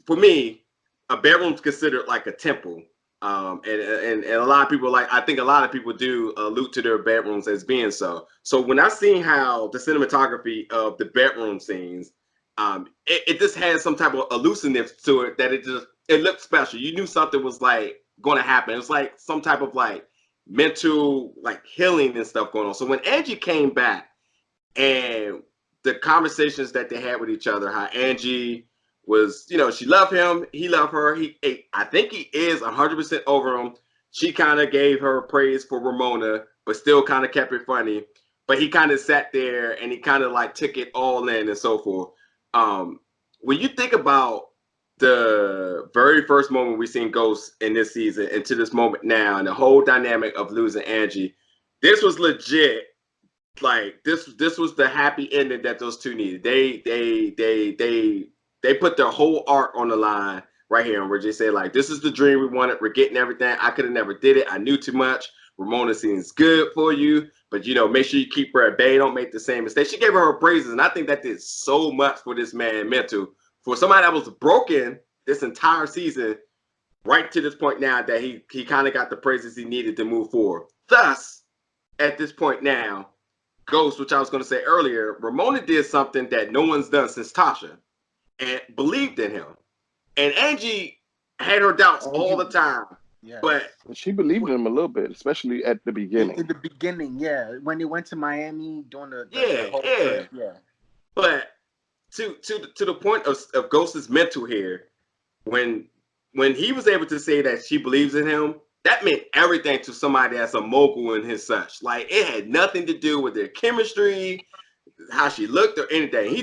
for me, a bedroom's considered like a temple, and a lot of people I think a lot of people do allude to their bedrooms as being so. So when I seen how the cinematography of the bedroom scenes. It just had some type of elusiveness to it that it looked special. You knew something was like going to happen. It was like some type of like mental like healing and stuff going on. So when Angie came back and the conversations that they had with each other, how Angie was, she loved him, he loved her. I think he is 100% over him. She kind of gave her praise for Ramona, but still kind of kept it funny. But he kind of sat there and he kind of like took it all in and so forth. When you think about the very first moment we seen Ghost in this season and to this moment now, and the whole dynamic of losing Angie, this was legit. Like this was the happy ending that those two needed. They put their whole arc on the line right here, and we're just saying like, this is the dream we wanted. We're getting everything. I could have never did it. I knew too much. Ramona seems good for you. But, make sure you keep her at bay. Don't make the same mistake. She gave her praises, and I think that did so much for this man mental. For somebody that was broken this entire season, right to this point now that he kind of got the praises he needed to move forward. Thus, at this point now, Ghost, which I was going to say earlier, Ramona did something that no one's done since Tasha and believed in him. And Angie had her doubts all the time. Yeah. But she believed in him a little bit, especially at the beginning. In the beginning, yeah. When they went to Miami doing the whole trip, yeah. But to the point of Ghost's mental here, when he was able to say that she believes in him, that meant everything to somebody that's a mogul and his such. Like it had nothing to do with their chemistry, how she looked or anything. He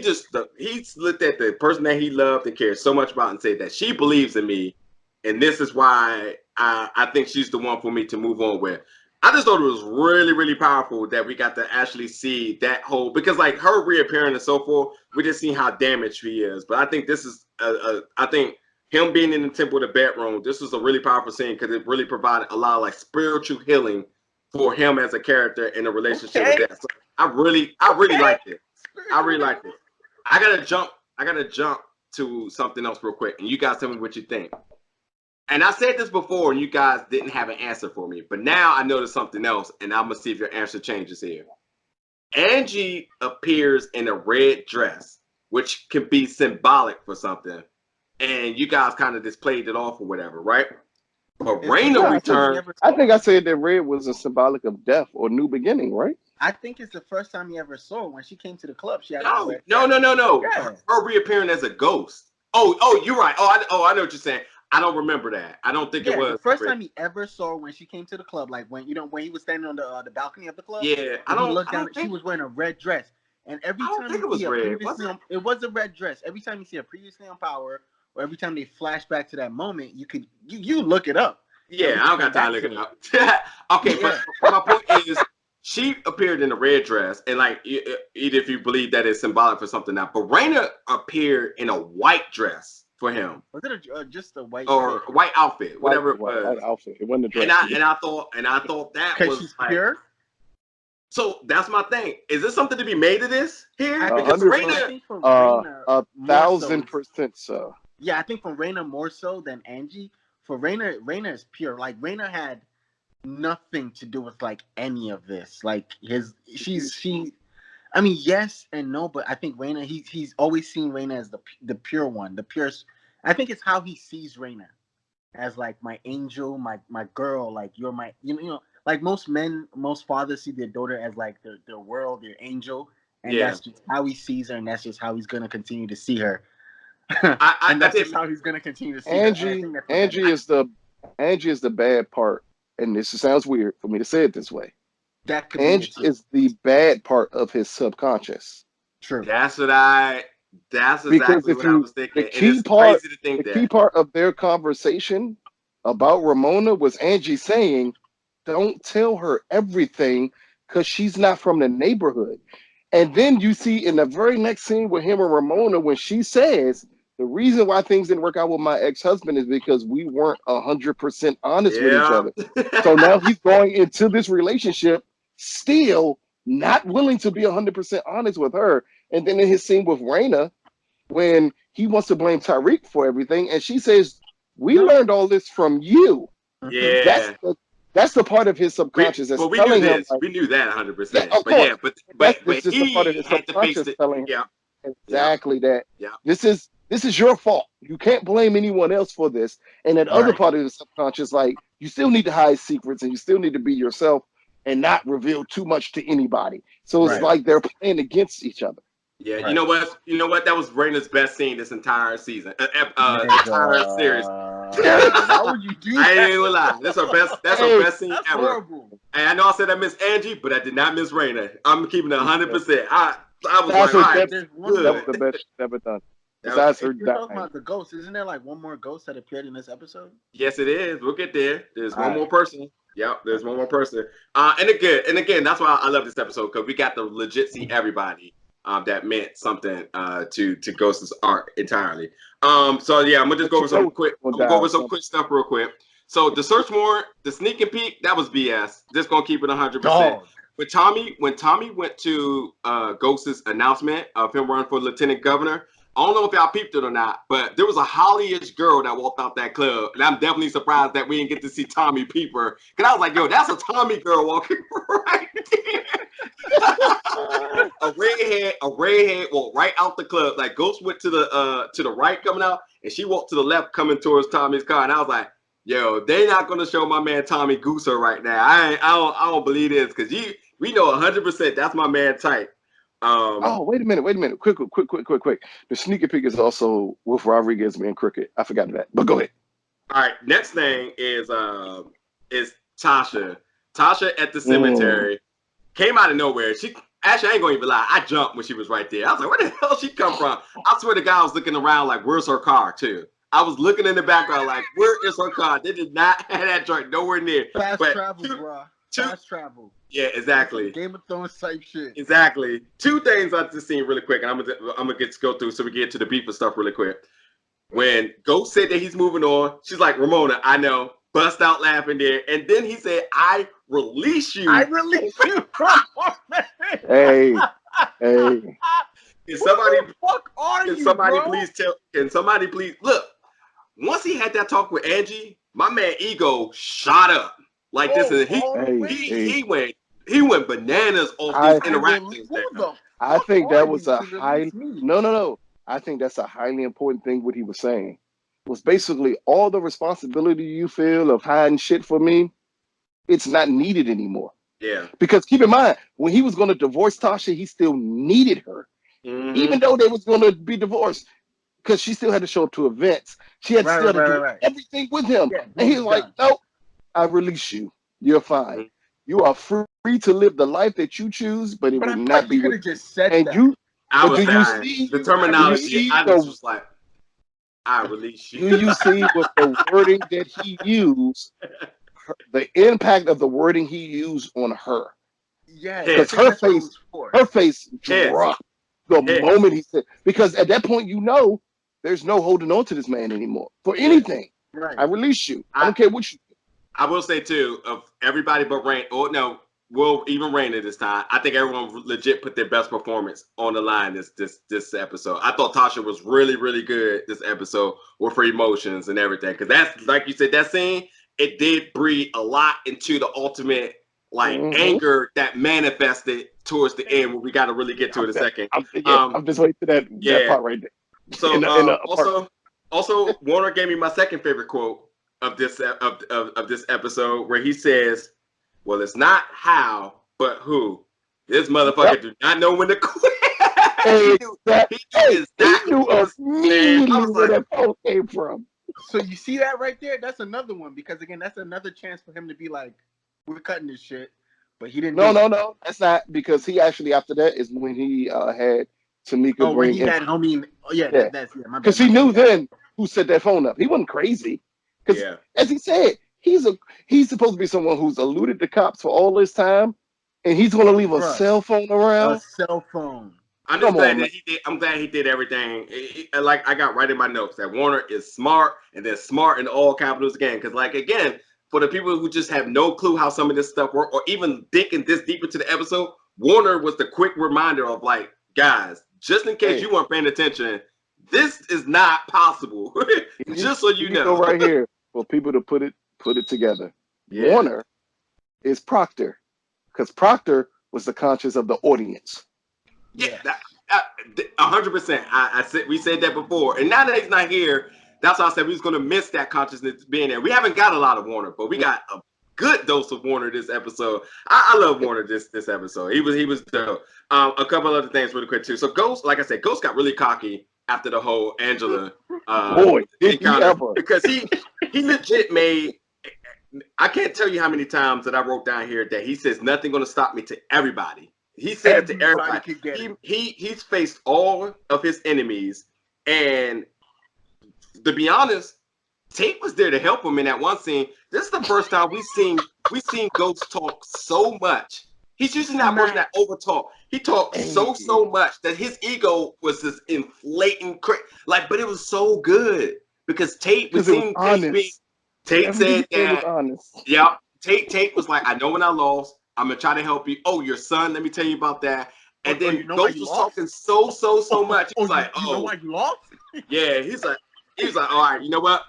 looked at the person that he loved and cared so much about and said that she believes in me, and this is why I think she's the one for me to move on with. I just thought it was really, really powerful that we got to actually see that whole, because like her reappearing and so forth, we just seen how damaged she is. But I think this is, I think him being in the temple of the bedroom, this was a really powerful scene because it really provided a lot of like spiritual healing for him as a character in a relationship with that. So I really liked it. I really liked it. I gotta jump to something else real quick, and you guys tell me what you think. And I said this before, and you guys didn't have an answer for me. But now I noticed something else, and I'm going to see if your answer changes here. Angie appears in a red dress, which can be symbolic for something, and you guys kind of just played it off or whatever, right? But Raina returned. I think I said that red was a symbolic of death or new beginning, right? I think it's the first time you ever saw her. When she came to the club. She had no. Yeah. Her reappearing as a ghost. Oh, you're right. I know what you're saying. I don't remember that. I don't think it was the first time he ever saw her when she came to the club. Like when he was standing on the balcony of the club. Yeah, I don't look down. She was wearing a red dress, and every time it was red. It was a red dress. Every time you see her previously on Power, or every time they flash back to that moment, you look it up. Yeah, I don't got time to look it up. Okay, but my point is, she appeared in a red dress, and like, either if you believe that it's symbolic for something now, but Raina appeared in a white dress for him. Was it just a white or white outfit, whatever it was? White outfit. It wasn't a dress. And I thought that was she's pure. So that's my thing. Is there something to be made of this here? Because Raina, 1,000% so. Yeah, I think for Raina more so than Angie. For Raina is pure. Like Raina had nothing to do with like any of this. Like I mean, yes and no, but I think Raina, he's always seen Raina as the pure one, the purest. I think it's how he sees Raina, as like my angel, my girl, like you're my, you know, like most fathers see their daughter as like their world, their angel, and that's just how he sees her, and that's just how he's gonna continue to see her. And that's just how he's gonna continue to see her. Angie is the bad part, and this sounds weird for me to say it this way. Angie is the bad part of his subconscious. True. That's exactly what I was thinking. The key part of their conversation about Ramona was Angie saying, "Don't tell her everything because she's not from the neighborhood." And then you see in the very next scene with him and Ramona, when she says, "The reason why things didn't work out with my ex-husband is because we weren't 100% honest with each other." So now he's going into this relationship still not willing to be 100% honest with her. And then in his scene with Raina, when he wants to blame Tariq for everything, and she says, "We learned all this from you." Yeah. That's the part of his subconscious that's telling him. We knew that 100%. Yeah, of course. But this is the part of his subconscious telling him exactly that. Yeah. This is your fault. You can't blame anyone else for this. And that other part of the subconscious, like, you still need to hide secrets and you still need to be yourself and not reveal too much to anybody. So it's like they're playing against each other. Yeah, you know what? That was Raina's best scene this entire season, entire series. Why would you do that? I ain't gonna lie. That's her best scene ever. Horrible. And I know I said I miss Angie, but I did not miss Raina. I'm keeping it 100%. I was that like, that was the best ever done. Besides her talking about the ghost, isn't there like one more ghost that appeared in this episode? Yes, it is. We'll get there. There's one more person. Yep, there's one more person. And again, that's why I love this episode, because we got to legit see everybody that meant something to Ghost's arc entirely. So yeah, I'm gonna just go over some quick. Stuff real quick. So the search warrant, the sneak and peek, that was BS. Just gonna keep it 100%. When Tommy went to Ghost's announcement of him running for lieutenant governor, I don't know if y'all peeped it or not, but there was a Holly-ish girl that walked out that club, and I'm definitely surprised that we didn't get to see Tommy peep her, because I was like, yo, that's a Tommy girl walking right there. a redhead walked right out the club. Like Ghost went to the right coming out, and she walked to the left coming towards Tommy's car, and I was like, yo, they not gonna show my man Tommy Gooser right now. I don't believe this, because we know 100% that's my man type. Wait a minute. Quick. The sneaker peek is also with Rodriguez being crooked. I forgot that, but go ahead. All right, next thing is Tasha. Tasha at the cemetery came out of nowhere. I ain't gonna even lie. I jumped when she was right there. I was like, where the hell she come from? I swear to God, I was looking around like, where's her car too? I was looking in the background like, where is her car? They did not have that joint nowhere near. Fast travel. Yeah, exactly. Game of Thrones type shit. Exactly. Two things I just seen really quick, and I'm gonna get to go through so we get to the beef and stuff really quick. When Ghost said that he's moving on, she's like, Ramona, I know. Bust out laughing there, and then he said, "I release you." I release you. Hey. Can somebody? Who the fuck are you, Can somebody please look? Once he had that talk with Angie, my man ego shot up like this, and he went he went bananas off these interactions. I think that was a no. I think that's a highly important thing. What he was saying was basically all the responsibility you feel of hiding shit for me, it's not needed anymore. Yeah. Because keep in mind, when he was going to divorce Tasha, he still needed her, even though they was going to be divorced, because she still had to show up to events. She had still to do everything with him, and he was like, "Nope, I release you. You're fine. You are free to live the life that you choose, but it will not be." Could have just said and that. you, I was do you dying. see The terminology? I just was like, "I release you." Do you see with the wording that he used, the impact of the wording he used on her? Yeah, because her face dropped the moment he said. Because at that point, there's no holding on to this man anymore for anything. Right. I release you. I don't care what you do. I will say too, of everybody but Rain, even Rain at this time, I think everyone legit put their best performance on the line this episode. I thought Tasha was really, really good this episode with her emotions and everything. Because that's, like you said, that scene, it did breed a lot into the ultimate anger that manifested towards the end, where we got to really get to it in a second. I'm just waiting for that part right there. So also Warner gave me my second favorite quote of this episode, where he says, "Well, it's not how, but who. This motherfucker do not know when to quit." He knew immediately where that quote came from. So you see that right there? That's another one, because again, that's another chance for him to be like, "We're cutting this shit," but he didn't. No, that's not, because he actually, after that is when he had Tamika when he had homie. Because he knew then who set that phone up. He wasn't crazy. Because as he said, he's supposed to be someone who's eluded the cops for all this time, and he's going to leave a cell phone around. A cell phone. I'm just glad that he did. I'm glad he did everything. Like I got right in my notes that Warner is smart, and then smart in all capitals again. Because again, for the people who just have no clue how some of this stuff works, or even digging this deep into the episode, Warner was the quick reminder of guys, just in case you weren't paying attention, this is not possible. Just so you know. Right here for people to put it together. Yeah. Warner is Proctor, because Proctor was the conscience of the audience. Yeah, 100%. I said, we said that before, and now that he's not here, that's why I said we was going to miss that consciousness being there. We haven't got a lot of Warner, but we got a good dose of Warner this episode. I love Warner this episode. He was dope. A couple other things really quick too. So Ghost, like I said, Ghost got really cocky after the whole Angela encounter, because he legit made. I can't tell you how many times that I wrote down here that he says nothing going to stop me to everybody. He said it to everybody. He's faced all of his enemies, and to be honest, Tate was there to help him in that one scene. This is the first time we've seen Ghost talk so much. He's usually not person that over talk. He talked so much that his ego was just inflating. But it was so good because Tate was honest. Tate said that. Yeah, Tate was like, "I know when I lost. I'm gonna try to help you. Oh, your son. Let me tell you about that." And then Ghost was talking so much. He's like, "Oh, you know why you lost?" Yeah, he's like, all right. You know what?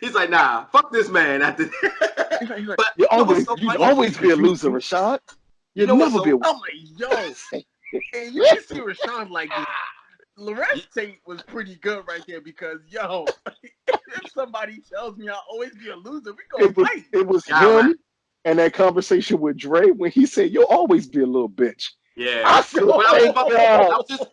He's like, "Nah, fuck this man." After that. But you always be a loser, Rashad. You never be a loser. I'm like, yo, and you can see Rashad like this. Lorette Tate was pretty good right there, because if somebody tells me I'll always be a loser, we go fight. It was him and that conversation with Dre when he said, "You'll always be a little bitch." Yeah, I was just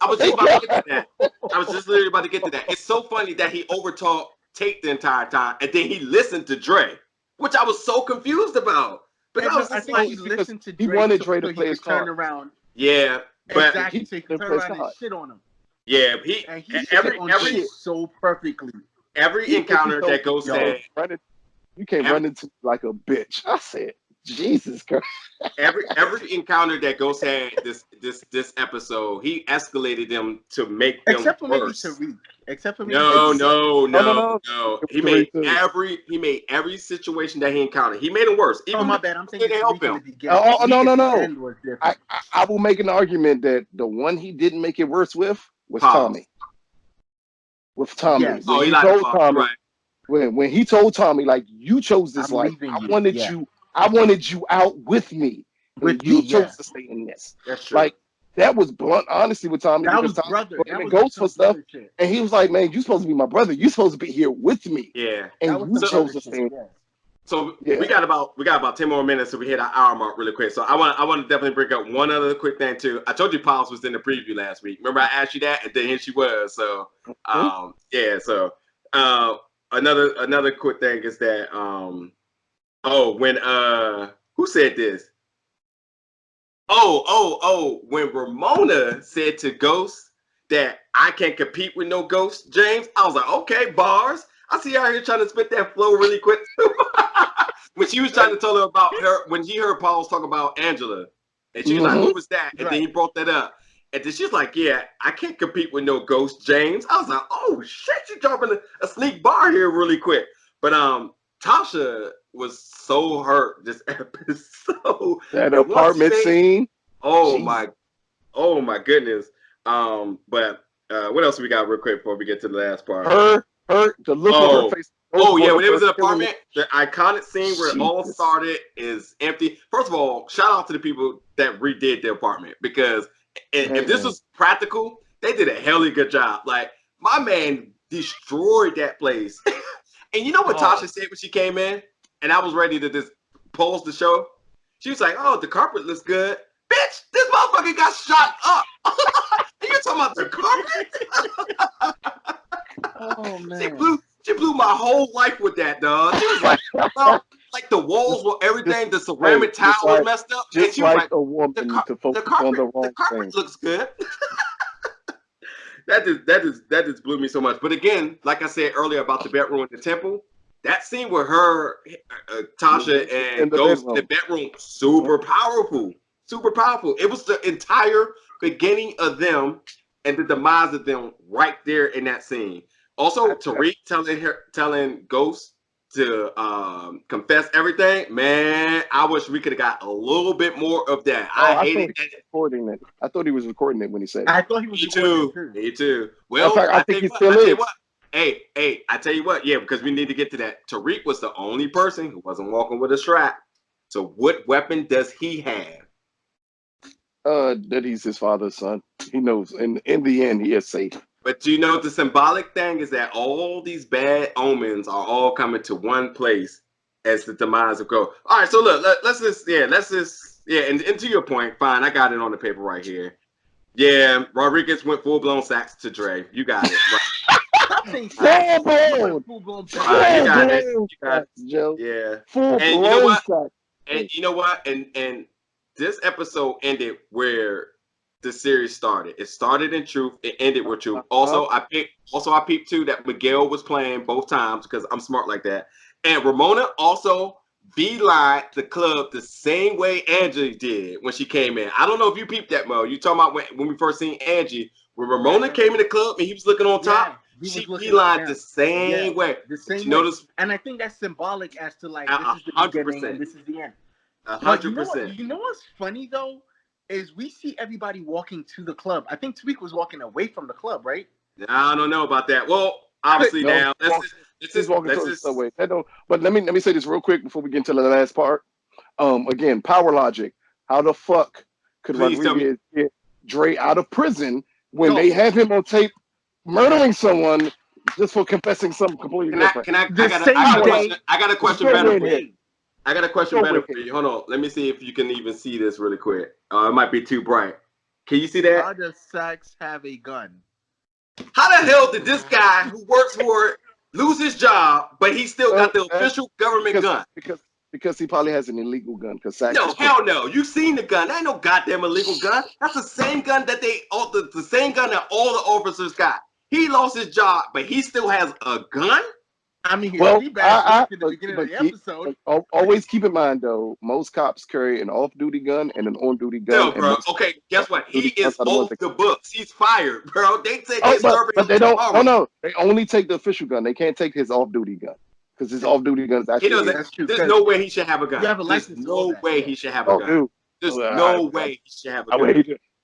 about to get to that. I was just literally about to get to that. It's so funny that he overtalked Tate the entire time, and then he listened to Dre, which I was so confused about. But I think he listened to Dre. He wanted Dre to play his card. Turn around. Yeah, but exactly. So he could turn around and shit on him. Yeah, every so perfectly. Every encounter that Ghost had, you can't run into like a bitch. I said, Jesus Christ. Every encounter that Ghost had this episode, he escalated them to make them worse. Except for no. He made every situation that he encountered. He made it worse. Even my bad. I'm saying to help him. No. I will make an argument that the one he didn't make it worse with was Tommy. With Tommy. Yes. He told Tommy. Right. When he told Tommy, like, you chose this life. I wanted you out with me. With you me, chose to stay in this. That's true. Like, that was blunt honesty with Tommy. That because was Tommy brother. was That was Ghost some for stuff. shit. And he was like, man, you supposed to be my brother. You supposed to be here with me. Yeah. And you chose to stay. Yeah. So we got about 10 more minutes, so we hit our hour mark really quick. So I want to definitely bring up one other quick thing too. I told you Pulse was in the preview last week. Remember I asked you that, and then here she was. So yeah. So another quick thing is that when who said this? When Ramona said to Ghost that I can't compete with no Ghost, James, I was like, okay, bars. I see her here trying to spit that flow really quick too. When she was trying to tell her about her, when he heard Paul talk about Angela, and she was like, who was that? And then he brought that up. And then she's like, yeah, I can't compete with no Ghost, James. I was like, oh shit, you dropping a sneak bar here really quick. But Tasha was so hurt this episode. That apartment scene. Oh my goodness. But what else we got real quick before we get to the last part? The look on her face. Oh yeah, when it was in the apartment, the iconic scene where it all started is empty. First of all, shout out to the people that redid the apartment, because if this was practical, they did a helly good job. Like, my man destroyed that place. And you know what Tasha said when she came in, and I was ready to just pause the show? She was like, oh, the carpet looks good. Bitch, this motherfucker got shot up. You talking about the carpet? Oh man. She blew my whole life with that, dog. She was like, like the walls were everything, the ceramic tile was messed up. Just and she was like a woman to focus on the wrong thing. Looks good. that just blew me so much. But again, like I said earlier about the bedroom and the temple, that scene with her, Tasha and Ghost in the bedroom, super powerful. Super powerful. It was the entire beginning of them and the demise of them right there in that scene. Also, Tariq telling Ghost to confess everything. Man, I wish we could have got a little bit more of that. I hated that. I thought he was recording it when he said it. I thought he was recording it. Me too. Well, I think he still is. Hey, I tell you what, yeah, because we need to get to that. Tariq was the only person who wasn't walking with a strap. So what weapon does he have? That he's his father's son. He knows in the end he is safe. But you know, the symbolic thing is that all these bad omens are all coming to one place as the demise of Ghost. All right, so look, let's just and to your point, fine, I got it on the paper right here. Yeah, Rodriguez went full-blown Sachs to Dre. You got it. Right. Full-blown. You got it, Joe. Yeah. Full-blown. And you know what? And this episode ended where the series started. It started in truth. It ended with truth. Also, I peeped too that Miguel was playing both times because I'm smart like that. And Ramona also beelined the club the same way Angie did when she came in. I don't know if you peeped that, Mo. You talking about when we first seen Angie, when Ramona came in the club and he was looking on top. She beelined the same way. The same way. Notice, and I think that's symbolic as to like this is the beginning and this is the end. 100%. You know what's funny though is we see everybody walking to the club. I think Tariq was walking away from the club, right? I don't know about that. Well, obviously now he's walking towards the subway. But let me say this real quick before we get into the last part. Again, power logic. How the fuck could Rodriguez get Dre out of prison when they have him on tape murdering someone just for confessing something completely different? I got a question better for you. I got a question better for you. Hold on. Let me see if you can even see this really quick. It might be too bright. Can you see that? How does Sachs have a gun? How the hell did this guy who works for it lose his job, but he still got the official government gun? Because he probably has an illegal gun. No, hell no. You've seen the gun. That ain't no goddamn illegal gun. That's the same gun that the same gun that all the officers got. He lost his job, but he still has a gun? I mean, in the beginning of the episode. Always keep in mind, though, most cops carry an off-duty gun and an on-duty gun. No, bro. Okay, guess what? He is off the books. He's fired, bro. They say but they don't. Oh no, they only take the official gun. They can't take his off-duty gun because his off-duty gun is actually. There's no way he should have a gun. You have a license. There's no way he should have a gun. Dude. There's no way he should have a gun.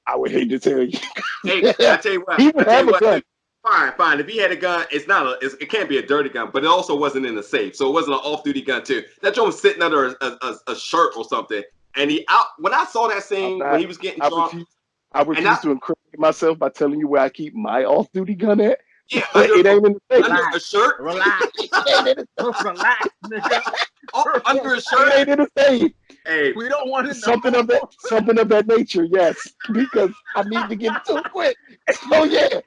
I would hate to tell you. Hey, I tell you what. He would have a gun. Fine. If he had a gun, it can't be a dirty gun, but it also wasn't in the safe, so it wasn't an off-duty gun too. That joint was sitting under a shirt or something. And when I saw that scene when he was getting drunk, I refuse to incriminate myself by telling you where I keep my off-duty gun at. Yeah, it ain't in the safe. Under a shirt. Relax, relax, nigga. Under a shirt. It ain't in the safe. Hey, we don't want to know something of that nature. Yes, because I need to get to it quick. Oh yeah.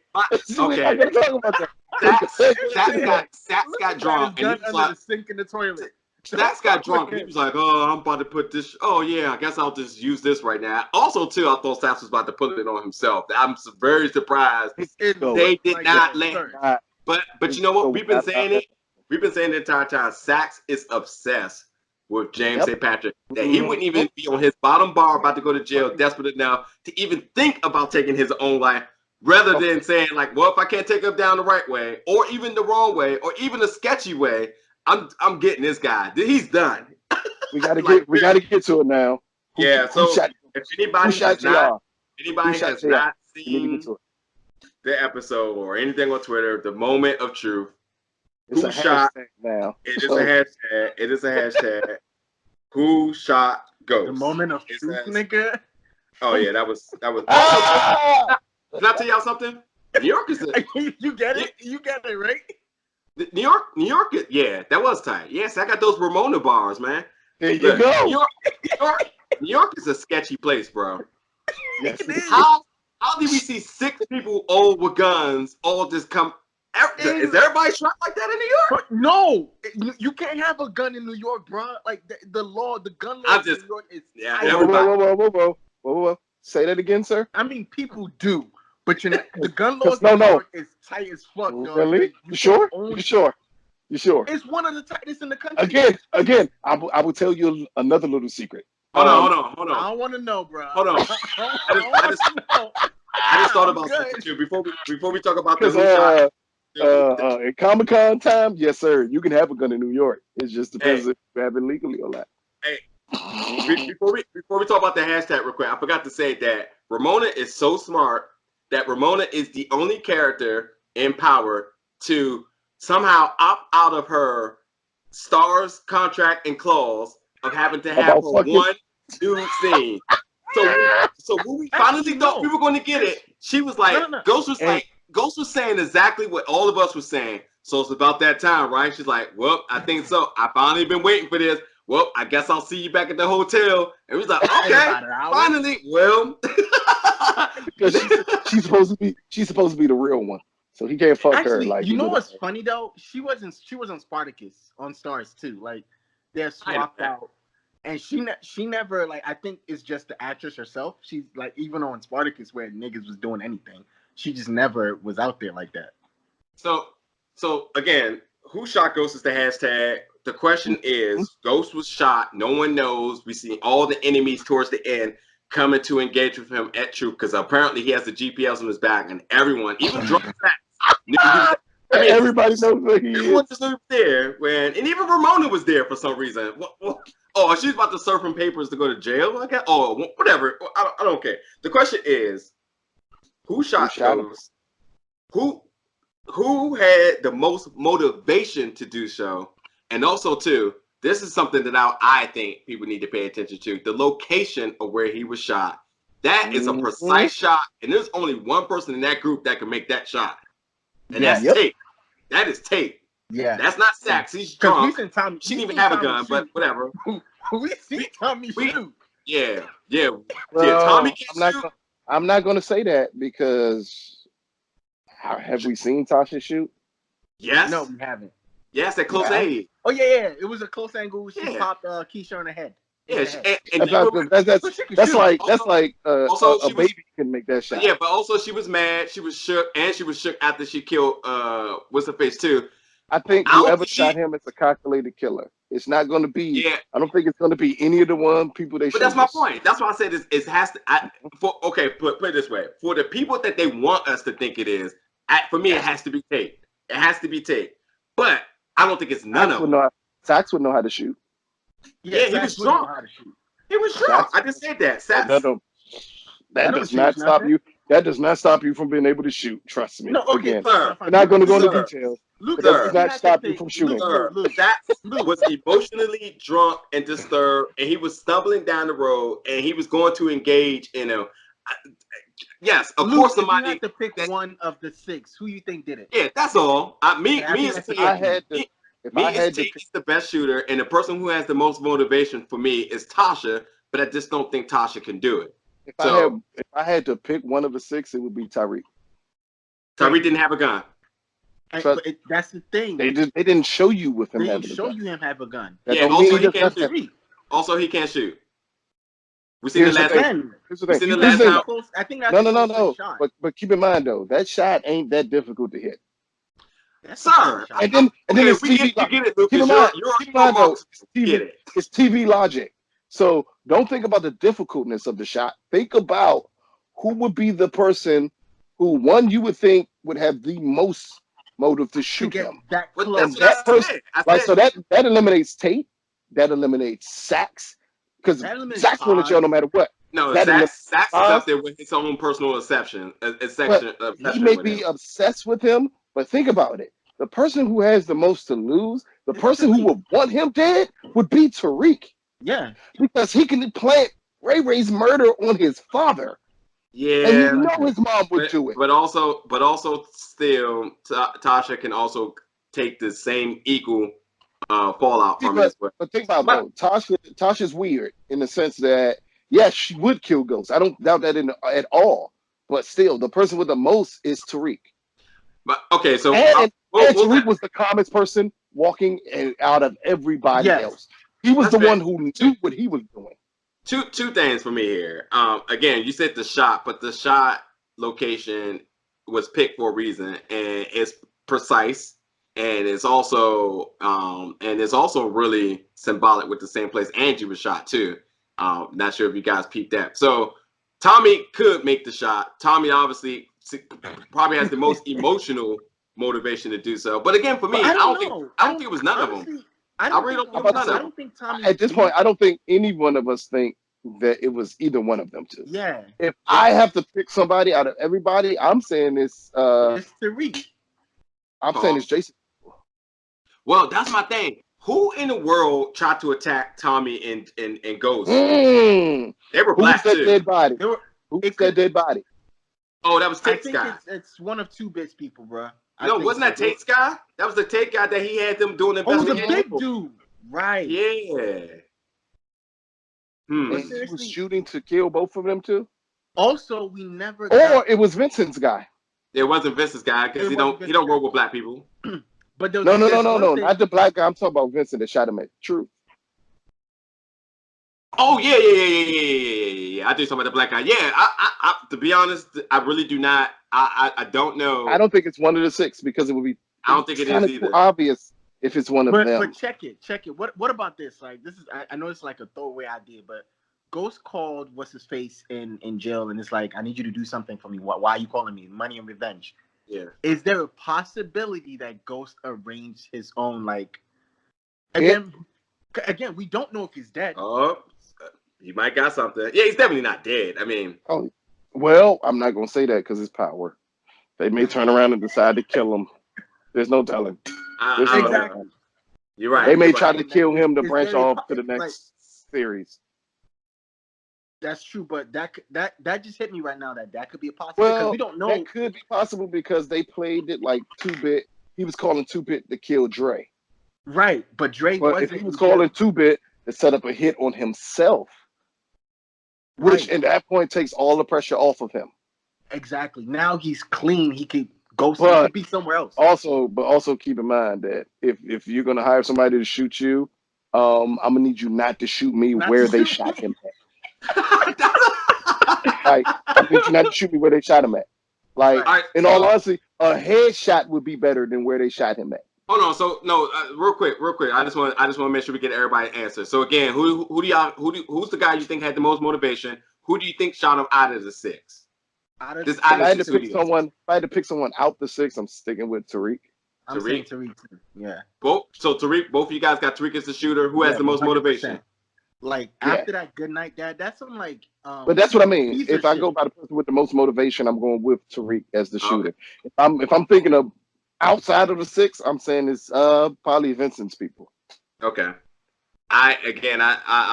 Okay. I'm gonna talk about that. Sachs got drunk and he was like, the sink in the toilet. Sachs got drunk and he was like, "Oh, I'm about to put this. Oh yeah, I guess I'll just use this right now." Also, too, I thought Sachs was about to put it on himself. I'm very surprised they did not let him. But you know what? We've been saying it. We've been saying the entire time. Sachs is obsessed with James St. Patrick. That he wouldn't even be on his bottom bar about to go to jail, desperate enough to even think about taking his own life, rather than saying like, "Well, if I can't take him down the right way, or even the wrong way, or even a sketchy way, I'm getting this guy. He's done." We gotta get to it now. If anybody has not seen the episode or anything on Twitter, the moment of truth. Who shot? Now it is a hashtag. It is a hashtag. Who shot Ghost? The moment of truth, nigga. Oh yeah, that was. Also, can I tell y'all something? New York is you get it. You get it, right? New York. Yeah, that was tight. Yes, I got those Ramona bars, man. There you go. New York is a sketchy place, bro. Yes, it is. How did we see 6 people old with guns all just come? Is everybody shot like that in New York? No, you can't have a gun in New York, bro. Like the law, the gun law in New York is. Whoa. Say that again, sir. I mean, people do, but the gun law in New York is tight as fuck, dog. Really? Like, you sure? You sure? It's one of the tightest in the country. Again, I will tell you another little secret. Hold on. I don't want to know, bro. Hold on. I just thought about something too before we talk about the shot. At Comic-Con time, yes, sir. You can have a gun in New York. It just depends if you have it legally or not. Hey, before we talk about the hashtag real quick, I forgot to say that Ramona is so smart that Ramona is the only character in Power to somehow opt out of her stars contract and clause of having to have her one new scene. So when we finally thought we were going to get it, she was like, Ghost was saying exactly what all of us were saying. So it's about that time, right? She's like, "Well, I think so. I finally been waiting for this. Well, I guess I'll see you back at the hotel." And we was like, "Okay, finally." Well, she's supposed to be the real one, so he can't fuck her. Like, you know what's funny though? She was on Spartacus on Stars too. Like, they're swapped out. And she never, like, I think it's just the actress herself. She's like, even on Spartacus where niggas was doing anything, she just never was out there like that. So again, who shot Ghost is the hashtag. The question is, Ghost was shot. No one knows. We see all the enemies towards the end coming to engage with him at Truth because apparently he has the GPS on his back, and everyone, even drunk facts, everybody knows where he is. Everyone just was there and even Ramona was there for some reason. Oh, she's about to serve him papers to go to jail. I guess. Oh, whatever. I don't care. The question is, who shot Ghost? Who had the most motivation to do so? And also, too, this is something that I think people need to pay attention to: the location of where he was shot. That is a precise shot, and there's only one person in that group that can make that shot, and that's Tate. That is Tate. Yeah, that's not Sachs. He's drunk. She didn't even have a gun, but whatever. We see Tommy shoot. Yeah. Well, Tommy can shoot. I'm not going to say that because have we seen Tasha shoot? Yes. No, we haven't. Yes, at close aid. Oh yeah. It was a close angle. She popped Keisha in the head. Yeah, that's like a baby can make that shot. Yeah, but also she was mad. She was shook, and she was shook after she killed what's her face too. I think whoever shot him is a calculated killer. It's not going to be. Yeah. I don't think it's going to be any of the people they. But that's my point. That's why I said it has to. Put it this way: for the people that they want us to think it is, for me, it has to be Tate. It has to be Tate. But I don't think it's none of them. Sachs would know how to shoot. Yeah, he was drunk. He was drunk. I just said that. Sachs. That does not stop you. That does not stop you from being able to shoot. Trust me. No, okay, again, we're not going to go into details. Luke, But that does not stop you from shooting. Sachs was emotionally drunk and disturbed, and he was stumbling down the road, and he was going to engage in a. Yes, of Luke, course. Somebody if you had to pick one of the 6, who you think did it? Yeah, that's all. It's the best shooter, and the person who has the most motivation for me is Tasha. But I just don't think Tasha can do it. If I had to pick one of the 6, it would be Tariq. Tariq didn't have a gun. That's the thing. They didn't show you with him. They didn't show you him have a gun. Yeah. Also, he can't shoot. He can't shoot. We seen the last time. I think that's no. But keep in mind though, that shot ain't that difficult to hit. Sir. And then it's TV. Keep in mind though, it's TV logic. So don't think about the difficultness of the shot. Think about who would be the person who, one, you would think would have the most motive to shoot him. That close. And that person, so that eliminates Tate. That eliminates Sachs. Because Sachs will let you know no matter what. No, Sachs is up there with his own personal obsession. He may be obsessed with him, but think about it. The person who has the most to lose, the person who would want him dead, would be Tariq. Yeah. Because he can plant Ray's murder on his father. Yeah. And you know his mom would do it. But also still, Tasha can also take the same equal fallout from it. But think about it, though. Tasha's weird in the sense that, yes, she would kill ghosts. I don't doubt that at all. But still, the person with the most is Tariq. But okay, so Tariq was the calmest person walking out of everybody else. He was the one who knew what he was doing. Two things for me here. Again, you said the shot, but the shot location was picked for a reason, and it's precise, and it's also really symbolic with the same place Angie was shot too. Not sure if you guys peeped that. So Tommy could make the shot. Tommy obviously probably has the most emotional motivation to do so. But again, for me, I don't think it was none of them. I don't think Tommy. At this point, I don't think any one of us think that it was either one of them two. Yeah. If I have to pick somebody out of everybody, I'm saying it's Tariq. I'm saying it's Jason. Well, that's my thing. Who in the world tried to attack Tommy and Ghost? They were black too. Dead body? Who's that dead body? Oh, that was Tate's guy. It's one of two bits people, bro. No, wasn't that Tate's guy? That was the Tate guy that he had them doing the investigation. Oh, the big dude. Right. Yeah. And he was shooting to kill both of them too. Also, we never. Or it was Vincent's guy. It wasn't Vincent's guy because he don't roll with black people. But no, not the black guy. I'm talking about Vincent that shot him at True. Oh yeah. I do talking about the black guy. Yeah, I to be honest, I really do not. I don't know. I don't think it's one of the six because it would be. I don't think it is either. Obvious if it's one of them. But check it. What about this? Like this is. I know it's like a throwaway idea, but Ghost called what's his face in jail, and it's like, I need you to do something for me. Why are you calling me? Money and revenge. Yeah. Is there a possibility that Ghost arranged his own like? Again, we don't know if he's dead. Oh, he might got something. Yeah, he's definitely not dead. I mean, well, I'm not gonna say that because it's power. They may turn around and decide to kill him. There's no telling. Exactly. You're right. They may try to kill him to branch off to the next series. That's true, but that just hit me right now that could be a possibility. Well, we don't know. That could be possible because they played it like 2-bit. He was calling 2-bit to kill Dre. Right, but Dre if he was calling 2-bit to set up a hit on himself, which at that point takes all the pressure off of him. Exactly. Now he's clean. He could go be somewhere else. Also keep in mind that if you're gonna hire somebody to shoot you, I'm gonna need you not to shoot me where they shot him at. Like, I need you not to shoot me where they shot him at. Like, in all honesty, a headshot would be better than where they shot him at. Hold on, so no, real quick. I just want to make sure we get everybody an answer. So again, who's the guy you think had the most motivation? Who do you think shot him out of the six? If I had to pick someone out the six, I'm sticking with Tariq. I'm saying Tariq too. Yeah. Both of you guys got Tariq as the shooter. Who has the most 100%. Motivation? Like after that good night, Dad. That's some like. But that's what I mean. If I go by the person with the most motivation, I'm going with Tariq as the shooter. If I'm thinking of outside of the 6, I'm saying it's probably Vincent's people. Okay. I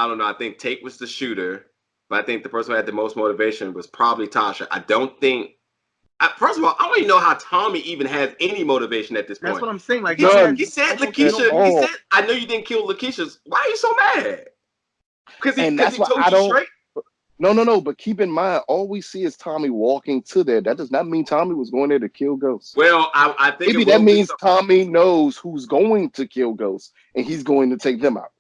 don't know. I think Tate was the shooter, but I think the person who had the most motivation was probably Tasha. I don't think. First of all, I don't even know how Tommy even has any motivation at this point. That's what I'm saying. Like he said, Lakeisha. He said, "I know you didn't kill Lakeisha. Why are you so mad?" Because he told you straight. No. But keep in mind, all we see is Tommy walking to there. That does not mean Tommy was going there to kill Ghost. Well, I think maybe that means Tommy knows who's going to kill Ghost, and he's going to take them out.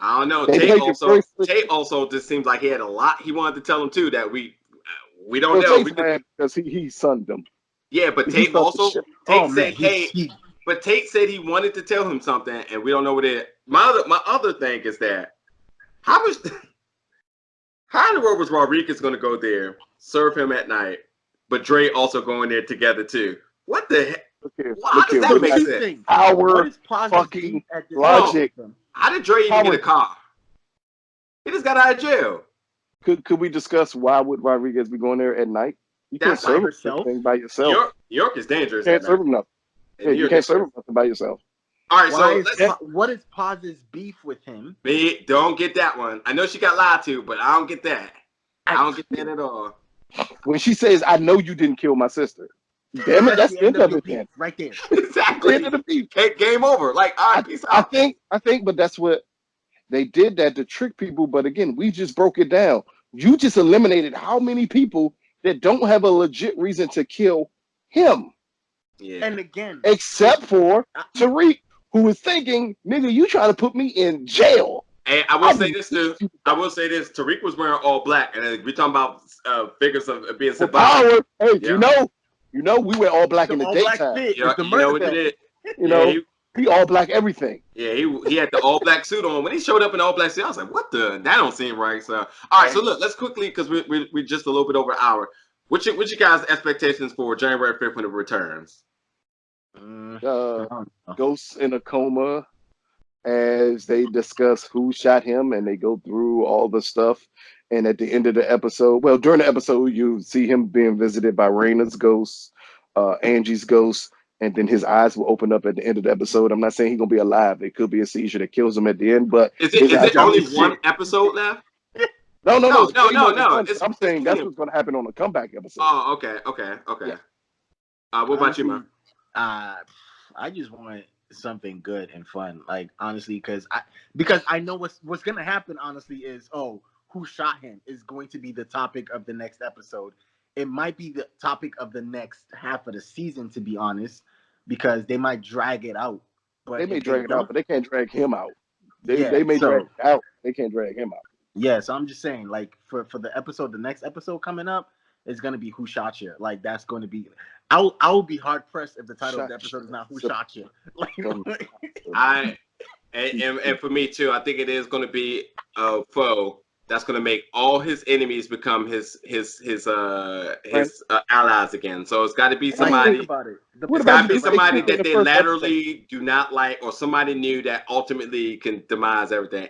I don't know. Tate also just seems like he had a lot he wanted to tell him too that we don't know. Because he sunned them. Yeah, but Tate also said he wanted to tell him something, and we don't know what it is. My other thing is that how in the world was Rodriguez going to go there, serve him at night, but Dre also going there together too? What the heck? How does that make sense? Our fucking logic. How did Dre even get a car? He just got out of jail. Could we discuss why would Rodriguez be going there at night? You can't serve anything by yourself. New York is dangerous. You can't serve him nothing. Yeah, you can't serve him nothing by yourself. All right, what is Paz's beef with him? Me, don't get that one. I know she got lied to, but I don't get that. I don't get that at all. When she says, "I know you didn't kill my sister," damn it, that's the end of the beef, right there. Exactly. End of the beef. Game over. Like, all right, peace out. I think, but that's what they did that to trick people. But again, we just broke it down. You just eliminated how many people that don't have a legit reason to kill him. Yeah. And again, except for Tariq, who is thinking, "Nigga, you trying to put me in jail." And I will say this too. Tariq was wearing all black, and we're talking about figures of being symbolic. Hey, yeah. you know, we wear all black in the daytime. You know what you did? He all black everything. Yeah, he had the all black suit on. When he showed up in the all black suit, I was like, "What the? That don't seem right." So, all right. So look, let's quickly because we're just a little bit over an hour. What's your guys' expectations for January 5th when it returns? Ghosts in a coma as they discuss who shot him, and they go through all the stuff. And at the end of the episode, well, during the episode, you see him being visited by Raina's ghost, Angie's ghost, and then his eyes will open up at the end of the episode. I'm not saying he's gonna be alive. It could be a seizure that kills him at the end, but is it only one episode left? No. I'm saying that's what's gonna happen on the comeback episode. Oh, okay. Yeah. What about you, man? I just want something good and fun, like honestly, because I know what's gonna happen. Honestly, is who shot him is going to be the topic of the next episode. It might be the topic of the next half of the season, to be honest, because they might drag it out. But they may drag it out, but they can't drag him out. They may drag it out. They can't drag him out. Yeah, so I'm just saying, like for the next episode coming up, it's gonna be Who Shot You. Like that's going to be. I'll be hard pressed if the title of the episode is not Who Shot You. And for me too, I think it is going to be a foe that's going to make all his enemies become his allies again. So it's got to be somebody. It's got to be somebody that they laterally do not like, or somebody new that ultimately can demise everything.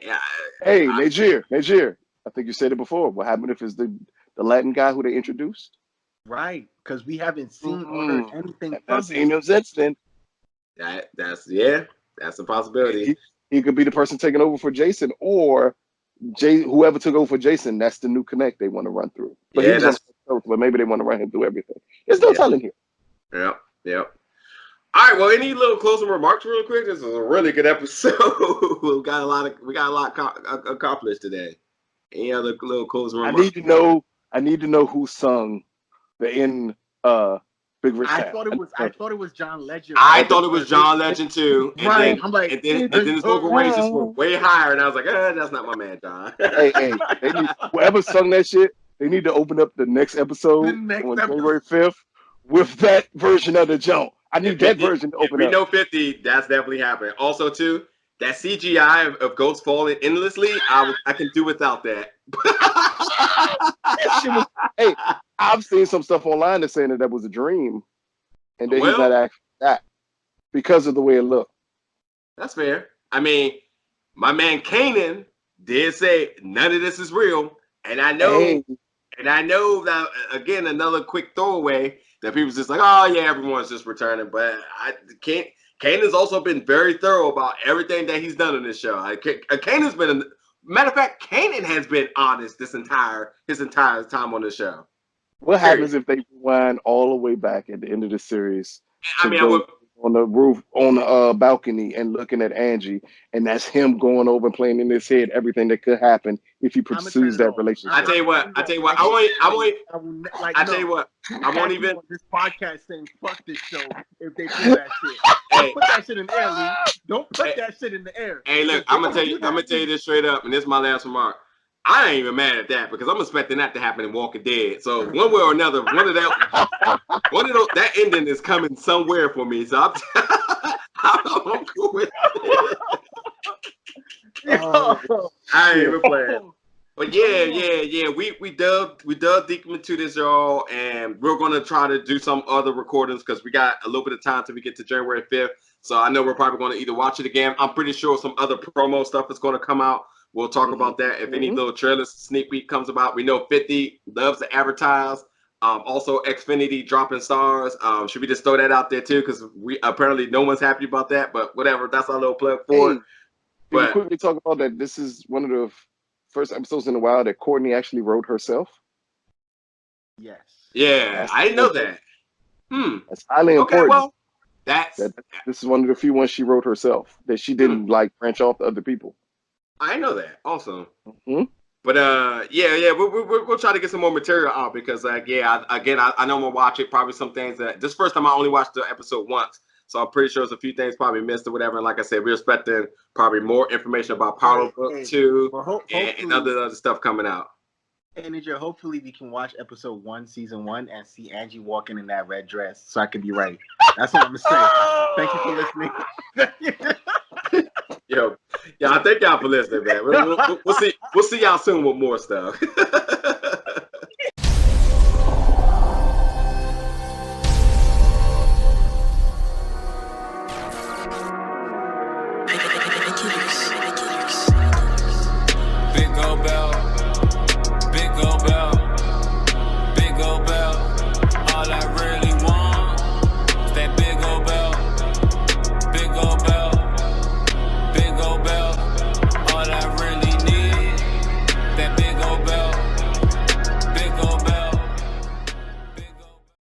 Hey, Najir, I think you said it before. What happened if it's the Latin guy who they introduced? Right, because we haven't seen or heard anything from him. Seen him since then. That's a possibility. He could be the person taking over for Jason, or whoever took over for Jason. That's the new connect they want to run through. But but maybe they want to run him through everything. There's no telling here. Yep. All right. Well, any little closing remarks, real quick? This was a really good episode. we got a lot accomplished today. Any other little closing remarks? I need to know who sung the end. Big Rich I thought it was John Legend. I thought it was John Legend too. And right. Then, I'm like, and then his vocal ranges were way higher, and I was like, that's not my man, John. hey, whoever sung that shit, they need to open up the next episode on January 5th with that version of the jump. I need that version to open up. We know 50. That's definitely happening. Also, too, that CGI of ghosts falling endlessly, I can do without that. That shit was, hey, I've seen some stuff online that's saying that was a dream, and that he's not actually that because of the way it looked. That's fair. I mean, my man Kanan did say none of this is real, and I know that again. Another quick throwaway. that people's just like, oh yeah, everyone's just returning. But Kanan's also been very thorough about everything that he's done in this show. Kanan's been, matter of fact, Kanan has been honest his entire time on the show. What happens if they rewind all the way back at the end of the series? I would on the roof, on the balcony, and looking at Angie, and that's him going over and playing in his head everything that could happen if he pursues that relationship. I tell you what. I won't even this podcast saying fuck this show if they pull that shit. Don't put that shit in the air, Lee. Don't put that shit in the air. Hey, look, I'm gonna tell you this straight up, and this is my last remark. I ain't even mad at that because I'm expecting that to happen in Walking Dead. So one way or another, that ending is coming somewhere for me. So I'm cool with it. I ain't even playing. But yeah. We dug deep into this, y'all, and we're gonna try to do some other recordings because we got a little bit of time till we get to January 5th. So I know we're probably gonna either watch it again. I'm pretty sure some other promo stuff is gonna come out. We'll talk about that. If any little trailers, sneak peek comes about, we know 50 loves to advertise. Also, Xfinity dropping stars. Should we just throw that out there too? Because we apparently no one's happy about that. But whatever, that's our little plug for it. Can you quickly talk about that? This is one of the first episodes in a while that Courtney actually wrote herself. Yes. Yeah, I didn't know that. That's highly important. Well, this is one of the few ones she wrote herself that she didn't like branch off to other people. I know that also. But we'll try to get some more material out because I know I'm gonna watch it. Probably some things that this first time I only watched the episode once, so I'm pretty sure there's a few things probably missed or whatever. And like I said, we're expecting probably more information about Power Book 2 and other stuff coming out. Hey, Ninja, hopefully we can watch episode 1, season 1, and see Angie walking in that red dress, so I can be right. That's what I'm gonna say. Thank you for listening. Yo, thank y'all for listening, man. We'll see y'all soon with more stuff.